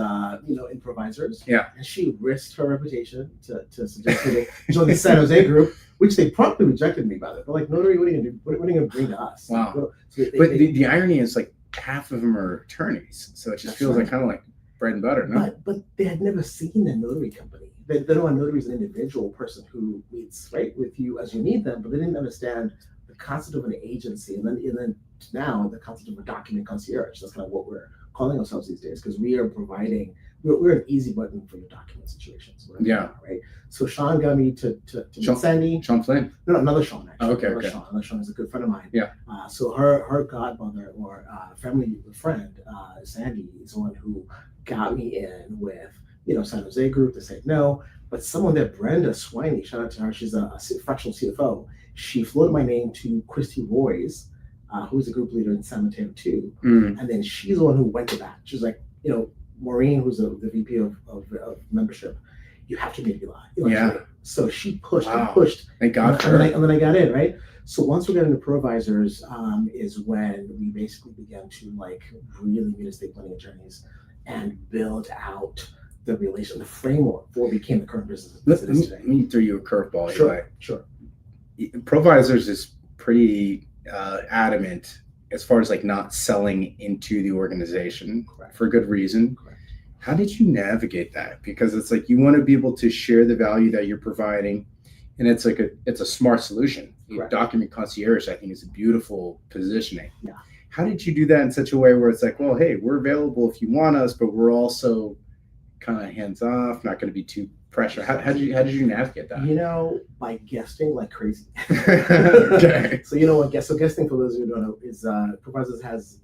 in provisors. Yeah. And she risked her reputation to suggest me to join the San Jose group, which they promptly rejected me by. They're like, Notary, what are you gonna do? What are you gonna bring to us? Wow. So the irony is like half of them are attorneys, so it just feels like kind of like bread and butter, no? But they had never seen a notary company. They know a notary is an individual person who meets right with you as you need them, but they didn't understand the concept of an agency, and then now the concept of a document concierge. That's kind of what we're calling ourselves these days, because we are providing. We're an easy button for your document situations. Right. So Sean got me to meet Sandy. Sean Flynn. No, another Sean actually. Oh, okay. Another Sean is a good friend of mine. Yeah. So her godmother or family friend, Sandy, is the one who got me in with San Jose group. They said no, but someone there, Brenda Swiney, shout out to her. She's a fractional CFO. She floated my name to Christy Roy's, who's a group leader in San Mateo too. And then she's the one who went to that. She's like, Maureen, who's the VP of membership, you have to meet Eli. Yeah. So she pushed and pushed. Thank God. And then I got in, right? So once we got into provisors, is when we basically began to like really meet estate planning attorneys and build out the framework for what became the current business today. Let me throw you a curveball. Sure. Provisors is pretty adamant as far as like not selling into the organization. Correct. For good reason. Correct. How did you navigate that? Because it's like you want to be able to share the value that you're providing, and it's a smart solution. Correct. Document concierge, I think, is a beautiful positioning. Yeah. How did you do that in such a way where it's like, well, hey, we're available if you want us, but we're also kind of hands off, not going to be too pressure. How did you navigate that? By guesting like crazy. Okay. So what guesting, for those who don't know, is Provisors has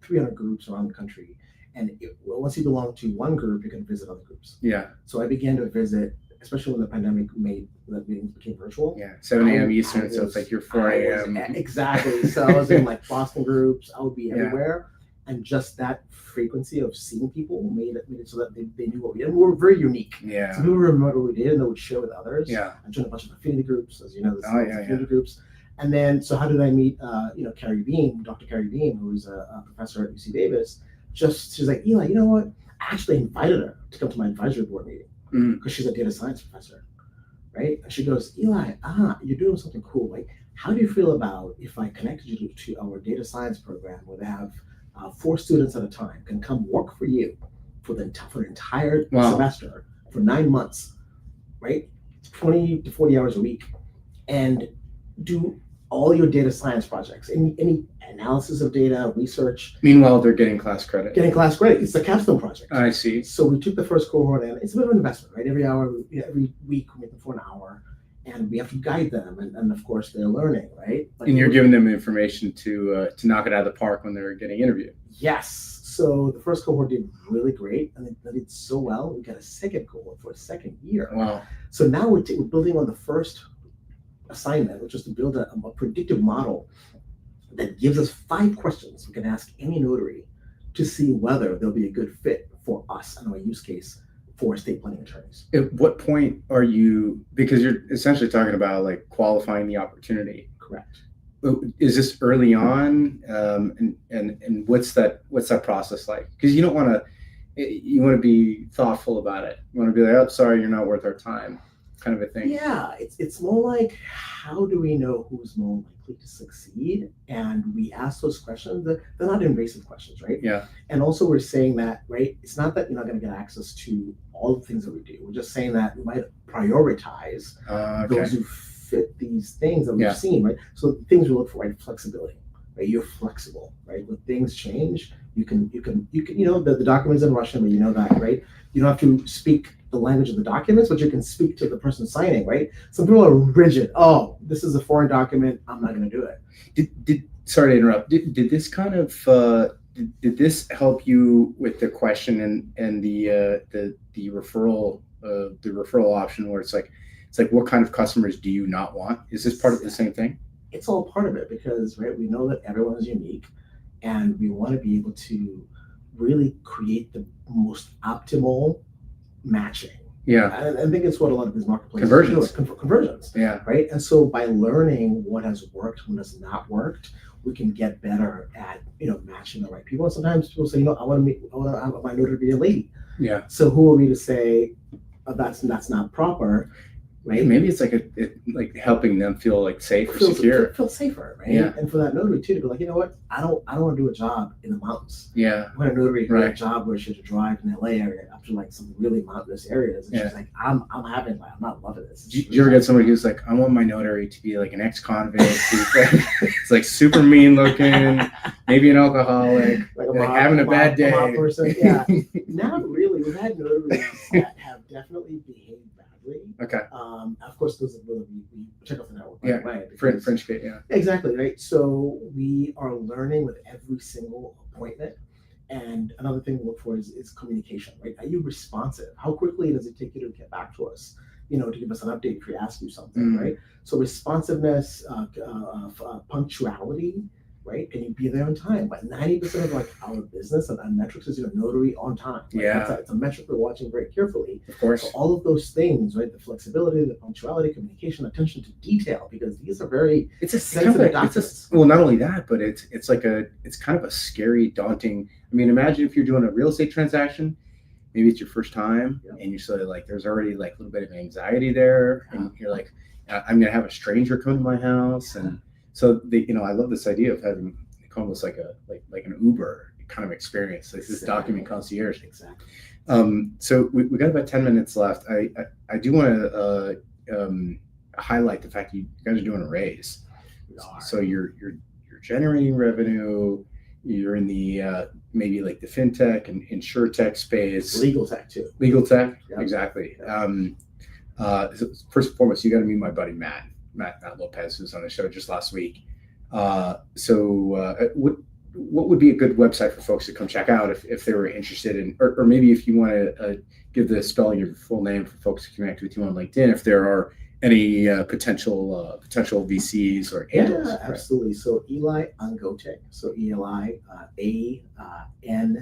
300 groups around the country, and once you belong to one group, you can visit other groups. Yeah. So I began to visit, especially when the pandemic made the meetings became virtual. Yeah, 7 a.m. Eastern, so it's like your 4 a.m. Exactly. So I was in like Boston groups. I would be Yeah. everywhere, and just that frequency of seeing people made it so that they knew what we did. And we were very unique. Yeah. So people remember what we did and they would share with others. Yeah. I joined a bunch of affinity groups, as you know, Yeah. groups. And then, so how did I meet, Carrie Beam, Dr. Carrie Beam, who was a professor at UC Davis? She's like, Eli, you know what? I actually invited her to come to my advisory board meeting because she's a data science professor, right? And she goes, Eli, you're doing something cool. Like, how do you feel about if I connected you to our data science program where they have 4 students at a time can come work for you for the entire semester for 9 months, right? 20 to 40 hours a week, and do all your data science projects, any analysis of data, research. Meanwhile, they're getting class credit. It's a capstone project. I see. So we took the first cohort, and it's a bit of an investment, right? Every week we meet them for an hour, and we have to guide them, and of course they're learning, right? And you're giving them information to knock it out of the park when they're getting interviewed. Yes. So the first cohort did really great, and they did so well. We got a second cohort for a second year. Wow. So now we're building on the first assignment, which is to build a predictive model that gives us 5 questions we can ask any notary to see whether they'll be a good fit for us and our use case for estate planning attorneys. At what point are you, because you're essentially talking about like qualifying the opportunity. Correct. Is this early on? And what's that process like? Because you want to be thoughtful about it. You want to be like, oh, sorry, you're not worth our time, kind of a thing. Yeah, it's more like, how do we know who's more likely to succeed? And we ask those questions. They're not invasive questions, right? Yeah. And also we're saying that, right, it's not that you're not going to get access to all the things that we do. We're just saying that we might prioritize those who fit these things that we've seen, right? So the things we look for, right? Flexibility, right? You're flexible, right? When things change, you can, the document's in Russian, but you know that, right? You don't have to speak the language of the documents, but you can speak to the person signing, right? Some people are rigid. Oh, this is a foreign document, I'm not going to do it. Sorry to interrupt. Did this kind of did this help you with the question and the referral option where it's like what kind of customers do you not want? Is this part of the same thing? It's all part of it because, right, we know that everyone is unique, and we want to be able to really create the most optimal matching. Yeah. And I think it's what a lot of these marketplaces do, conversions. Yeah. Right. And so by learning what has worked, what has not worked, we can get better at, matching the right people. And sometimes people say, I want to have my notary be a lady. Yeah. So who are we to say that's not proper? Right. Maybe it's like helping them feel like safe or secure. Feel safer, right? Yeah. And for that notary too to be like, you know what, I don't want to do a job in the mountains. Yeah. I want a notary to do a job where she had to drive in LA area up to like some really mountainous areas. And she's like, I'm not loving this. Do you ever get somebody who's like, I want my notary to be like an ex-convict. It's like super mean looking, maybe an alcoholic, like having a bad day. Person. Yeah. Not really. We've had notaries that have definitely behaved badly. Okay. Of course, those are we check out the network right away. French Gate, yeah. Exactly, right? So we are learning with every single appointment. And another thing to look for is communication, right? Are you responsive? How quickly does it take you to get back to us, to give us an update if we ask you something, right? So responsiveness, punctuality, right? Can you be there on time? But 90% of like our business and metrics is notary on time. Right? Yeah. It's a metric we're watching very carefully. Of course. So all of those things, right? The flexibility, the punctuality, communication, attention to detail, because these are very sensitive documents. Well, not only that, but it's kind of a scary, daunting. I mean, imagine if you're doing a real estate transaction maybe it's your first time, Yep. and you're sort of like, there's already like a little bit of anxiety there, and you're like, I'm gonna have a stranger come to my house, and so I love this idea of having almost like an Uber kind of experience, like this document concierge. Exactly. So we got about 10 minutes left. I do want to highlight the fact you guys are doing a raise. So you're generating revenue. You're in the maybe like the FinTech and InsurTech space. Legal tech too. Legal tech, Yep. exactly. Yep. So first and foremost, you got to meet my buddy Matt Lopez, who's on the show just last week. What would be a good website for folks to come check out if they were interested in, or maybe if you want to give the spelling of your full name for folks to connect with you on LinkedIn, if there are any potential VCs or angels. Yeah, absolutely. So Eli Angote. So Eli Angote. Eli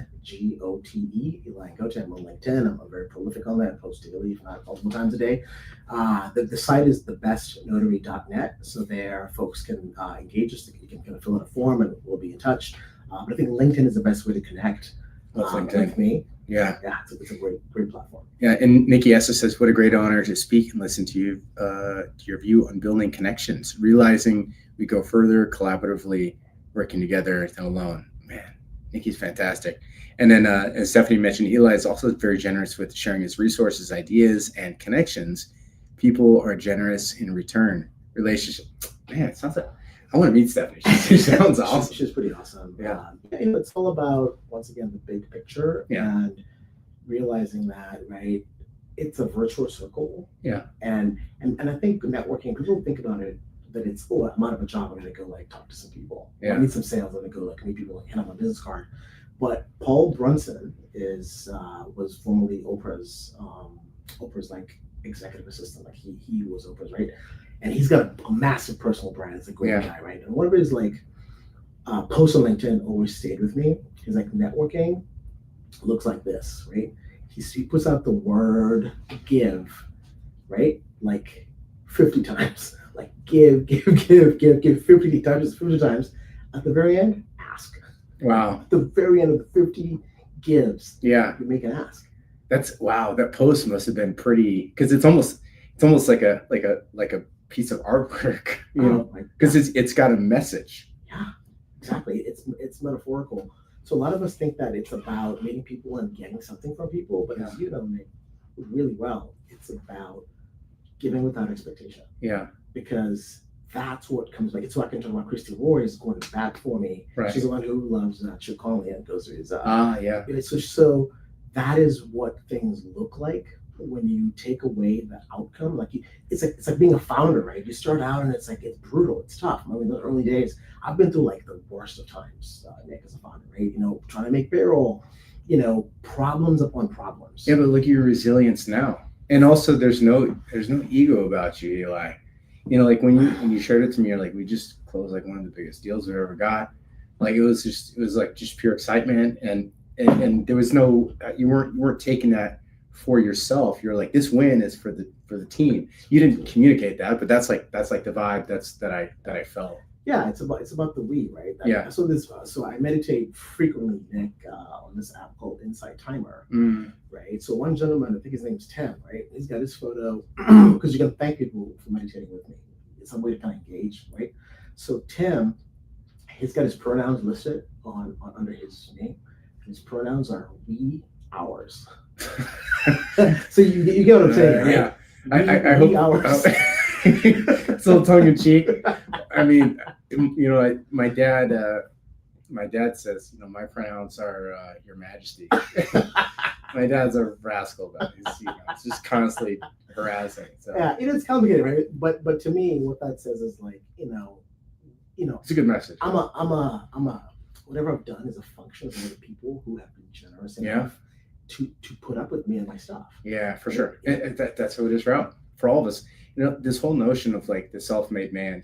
Angote. I'm on LinkedIn. I'm very prolific on that. Post daily, if not multiple times a day. The site is thebestnotary.net. So there, folks can engage us. You can kind of fill out a form, and we'll be in touch. But I think LinkedIn is the best way to connect with me. Yeah, it's a great platform. Yeah, and Nikki Essa says, "What a great honor to speak and listen to you, to your view on building connections, realizing we go further collaboratively, working together than alone." Man, Nikki's fantastic. And then, as Stephanie mentioned, Eli is also very generous with sharing his resources, ideas, and connections. People are generous in return. Relationship, man, it sounds like I want to meet Stephanie. She sounds awesome. She's pretty awesome. Yeah. It's all about, once again, the big picture and realizing that, right, it's a virtuous circle. Yeah. And I think networking, people think about it that it's, I'm out of a job, I'm going to go like talk to some people. Yeah. I need some sales, I'm going to go like meet people, like hand out my business card. But Paul Brunson was formerly Oprah's like executive assistant. Like he was Oprah's, right? And he's got a massive personal brand. He's a great guy, right? And one of his like posts on LinkedIn always stayed with me. He's like, networking looks like this, right? He puts out the word give, right? Like 50 times. Like give 50 times. At the very end, ask. Wow. At the very end of the 50 gives, you make an ask. That's wow. That post must have been pretty, because it's almost like a piece of artwork, you know, because it's got a message. Yeah, exactly. It's metaphorical. So a lot of us think that it's about meeting people and getting something from people, but as you know, Nick, really well, it's about giving without expectation. Yeah. Because that's what comes back. It's what I can talk about. Christy Roy is going back for me. Right. She's the one who loves Chip Conley and goes through his. So that is what things look like when you take away the outcome. Like it's like being a founder, right? You start out and it's brutal, it's tough. I mean, the early days, I've been through like the worst of times, Nick, as a founder, right? You know, trying to make payroll, problems upon problems. Yeah, but look at your resilience now, and also there's no ego about you, Eli. You know, like when you shared it to me, you're like, we just closed like one of the biggest deals we've ever got. Like it was just pure excitement, and there was no, you weren't taking that for yourself. You're like, this win is for the team. You didn't communicate that, but that's like the vibe that I felt. Yeah, it's about the we, right? So I meditate frequently, Nick, on this app called Insight Timer, right? So one gentleman, I think his name's Tim, right? He's got his photo because you're gonna thank people for meditating with me. It's some way to kind of engage, right? So Tim, he's got his pronouns listed on under his name. His pronouns are we, ours. So you get what I'm saying, right? Yeah. I hope ours. It's a little tongue in cheek. I mean, my dad says, my pronouns are Your Majesty. My dad's a rascal about his, it's just constantly harassing. So. Yeah, it is complicated, right? But to me, what that says is like, it's a good message. I'm a whatever I've done is a function of other people who have been generous enough to put up with me and my stuff. Yeah, for sure. And that's how it is for all of us. This whole notion of like the self-made man,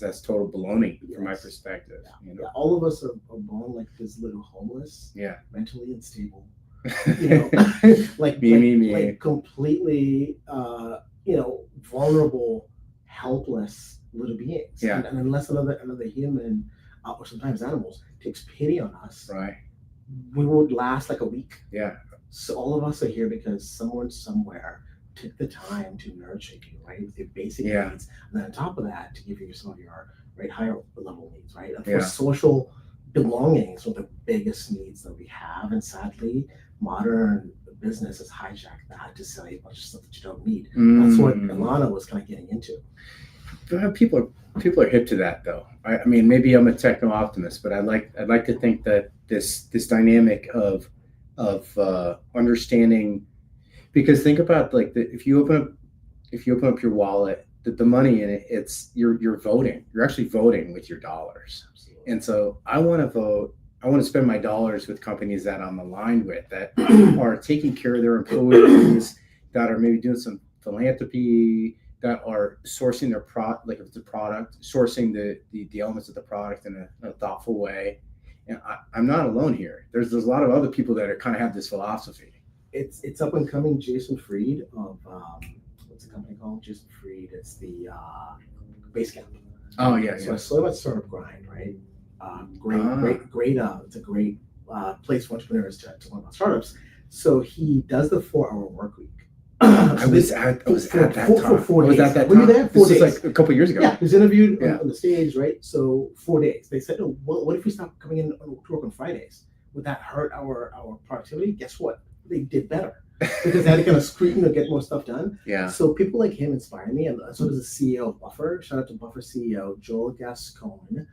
that's total baloney from my perspective. Yeah. All of us are born like this little homeless, mentally unstable, like me, like completely, vulnerable, helpless little beings. Yeah. And unless another human, or sometimes animals, takes pity on us, right, we would last like a week. Yeah. So all of us are here because someone somewhere took the time to nurture you, right, with your basic needs, and then on top of that, to give you some of your higher level needs, right? And for social belonging is one of the biggest needs that we have, and sadly, modern business has hijacked that to sell you a bunch of stuff that you don't need. That's what Ilana was kind of getting into. People are hip to that, though. I mean, maybe I'm a techno optimist, but I'd like to think that this dynamic of understanding, because think about like if you open up your wallet, the money in it, you're voting. You're actually voting with your dollars. Absolutely. And so I want to vote. I want to spend my dollars with companies that I'm aligned with, that are taking care of their employees, that are maybe doing some philanthropy, that are sourcing their like if it's a product, sourcing the elements of the product in a thoughtful way. And I'm not alone here. There's a lot of other people that are kind of have this philosophy. It's up and coming. Jason Fried of what's the company called? Jason Fried. It's the Basecamp. Oh yeah. So I saw about Startup Grind, right? Great. It's a great place for entrepreneurs to learn about startups. So he does the 4-hour work week. I was at that time. For 4 days. Was at that time? Were you there? 4 days. This is like a couple years ago. Yeah, he was interviewed on the stage, right? So 4 days. They said, what if we stop coming in to work on Fridays? Would that hurt our productivity? Guess what? They did better because they had to kind of screen to get more stuff done. Yeah. So people like him inspire me, and so does the CEO of Buffer. Shout out to Buffer CEO Joel Gascon.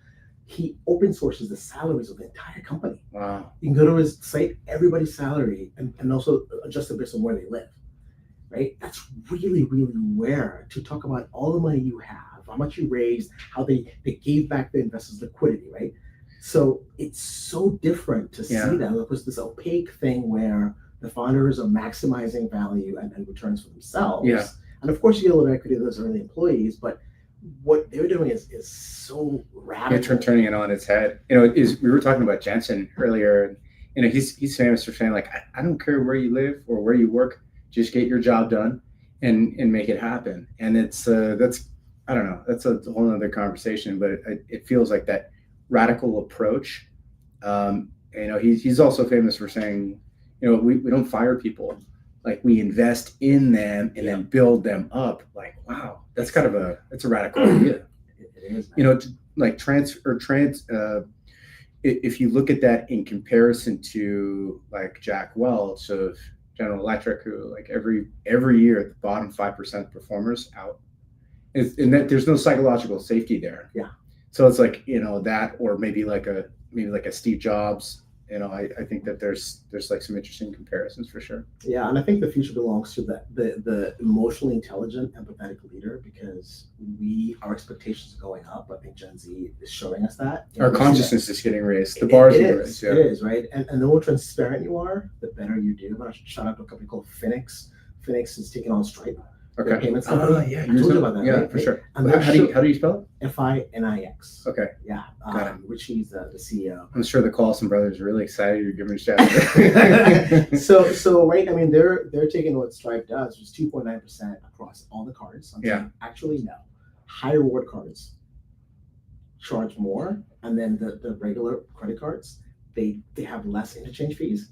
He open sources the salaries of the entire company. Wow. You can go to his site, everybody's salary, and also adjust it based on where they live. Right? That's really, really rare to talk about all the money you have, how much you raised, how they gave back the investors liquidity, right? So it's so different to see that. It was this opaque thing where the founders are maximizing value and returns for themselves. Yeah. And of course, you get a little equity of those early employees, but what they're doing is so radical. Yeah, turning it on its head. We were talking about Jensen earlier. He's famous for saying, like, I don't care where you live or where you work, just get your job done and make it happen. And that's I don't know, that's a whole other conversation, but it feels like that radical approach. He's also famous for saying, we don't fire people, like we invest in them and then build them up. Like, wow, that's kind of it's a radical idea. It is, like if you look at that in comparison to like Jack Welch of General Electric, who like every year the bottom 5% performers out, and that there's no psychological safety there. Yeah. So it's like that, or maybe like a Steve Jobs. I think that there's like some interesting comparisons for sure. Yeah, and I think the future belongs to the emotionally intelligent, empathetic leader, because our expectations are going up. I think Gen Z is showing us that. Our consciousness is getting raised. The bars are raised. It is, right? And the more transparent you are, the better you do. I'm going to shout out to a company called Phoenix. Phoenix is taking on Stripe. Okay. Payments company. Yeah, I told you about that. Yeah, right? for sure. And how do you spell it? FINIX. Okay. Yeah. Got it. Richie's the CEO. I'm sure the Carlson brothers are really excited you're giving a shout out. So right. I mean, they're taking what Stripe does, which is 2.9% across all the cards. Actually, no. High reward cards charge more, and then the regular credit cards, they have less interchange fees.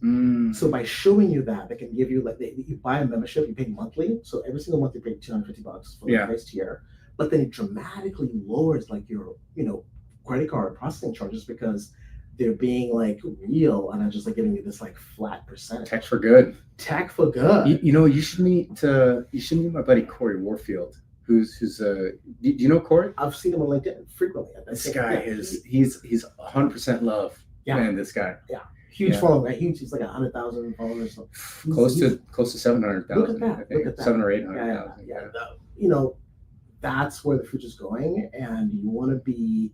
So by showing you that, they can give you you buy a membership, you pay monthly. So every single month you pay $250 for the price tier, but then it dramatically lowers like your credit card processing charges because they're being like real and not just like giving you this like flat percentage. Tech for good. Tech for good. You should meet my buddy Corey Warfield. Who's do you know Corey? I've seen him on LinkedIn frequently. This guy he's 100% love. Yeah, man, this guy. Yeah, huge following. Right? He's like 100,000 followers. Close to 700,000. Look at that. I think. 700,000 or 800,000. Yeah. That's where the future's going, and you want to be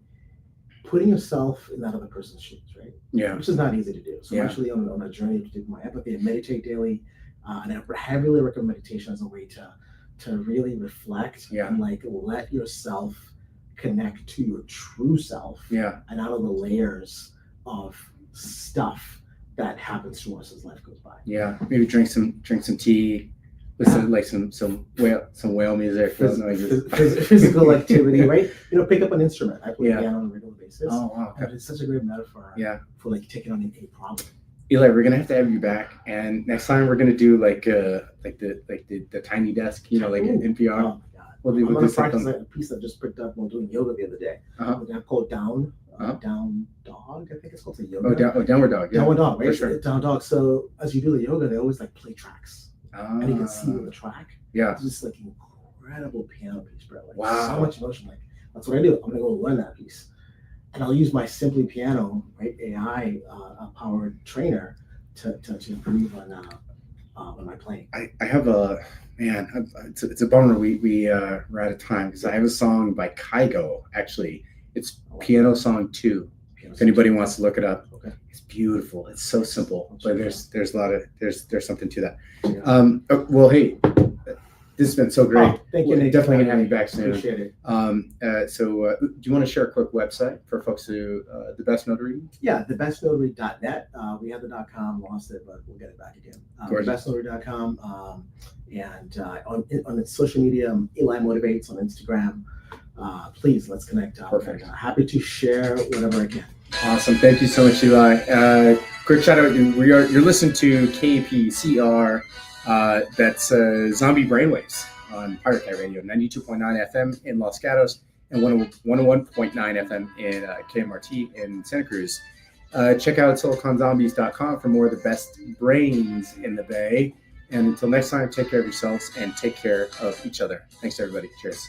putting yourself in that other person's shoes, right? Yeah. Which is not easy to do. So I'm actually on a journey to do my empathy and meditate daily, and I heavily recommend meditation as a way to really reflect and like let yourself connect to your true self. Yeah. And out of the layers of stuff that happens to us as life goes by. Yeah, maybe drink some tea, listen some whale music, physical activity, right? Pick up an instrument. I play piano on a regular basis. Oh wow, and it's such a great metaphor. Yeah, for like taking on a problem. Eli, we're gonna have to have you back, and next time we're gonna do like the tiny desk, like Ooh. NPR. Oh my God. We'll I'm do going to practice something. a piece I just picked up while doing yoga the other day. Uh-huh. We're going to call it down dog. I think it's called the yoga. Downward dog. Yeah, downward dog, right? for sure. Down dog. So as you do the yoga, they always like play tracks, and you can see with the track. Yeah. It's just like incredible piano piece, bro. Like Wow. so much emotion. Like that's what I do. I'm gonna go learn that piece, and I'll use my Simply Piano, right, AI powered trainer to improve on my playing. I have a man. It's a bummer we're out of time because I have a song by Kygo. Actually, it's Piano Song 2. If anybody wants to look it up, Okay. It's beautiful. It's so simple, but there's a lot of there's something to that. Yeah. Well, hey, this has been so great. Oh, thank you, We're Nick. definitely gonna have you back soon. Appreciate it. So, do you want to share a quick website for folks who the best notary? Yeah, thebestnotary.net. We had the .com, lost it, but we'll get it back again. Thebestnotary.com. And on its social media, Eli Motivates on Instagram. Please, let's connect. Perfect. Happy to share whatever I can. Awesome. Thank you so much, Eli. Quick shout out. You're listening to KPCR. That's Zombie Brainwaves on Pirate Cat Radio, 92.9 FM in Los Gatos and 101.9 FM in KMRT in Santa Cruz. Check out siliconzombies.com for more of the best brains in the Bay. And until next time, take care of yourselves and take care of each other. Thanks, everybody. Cheers.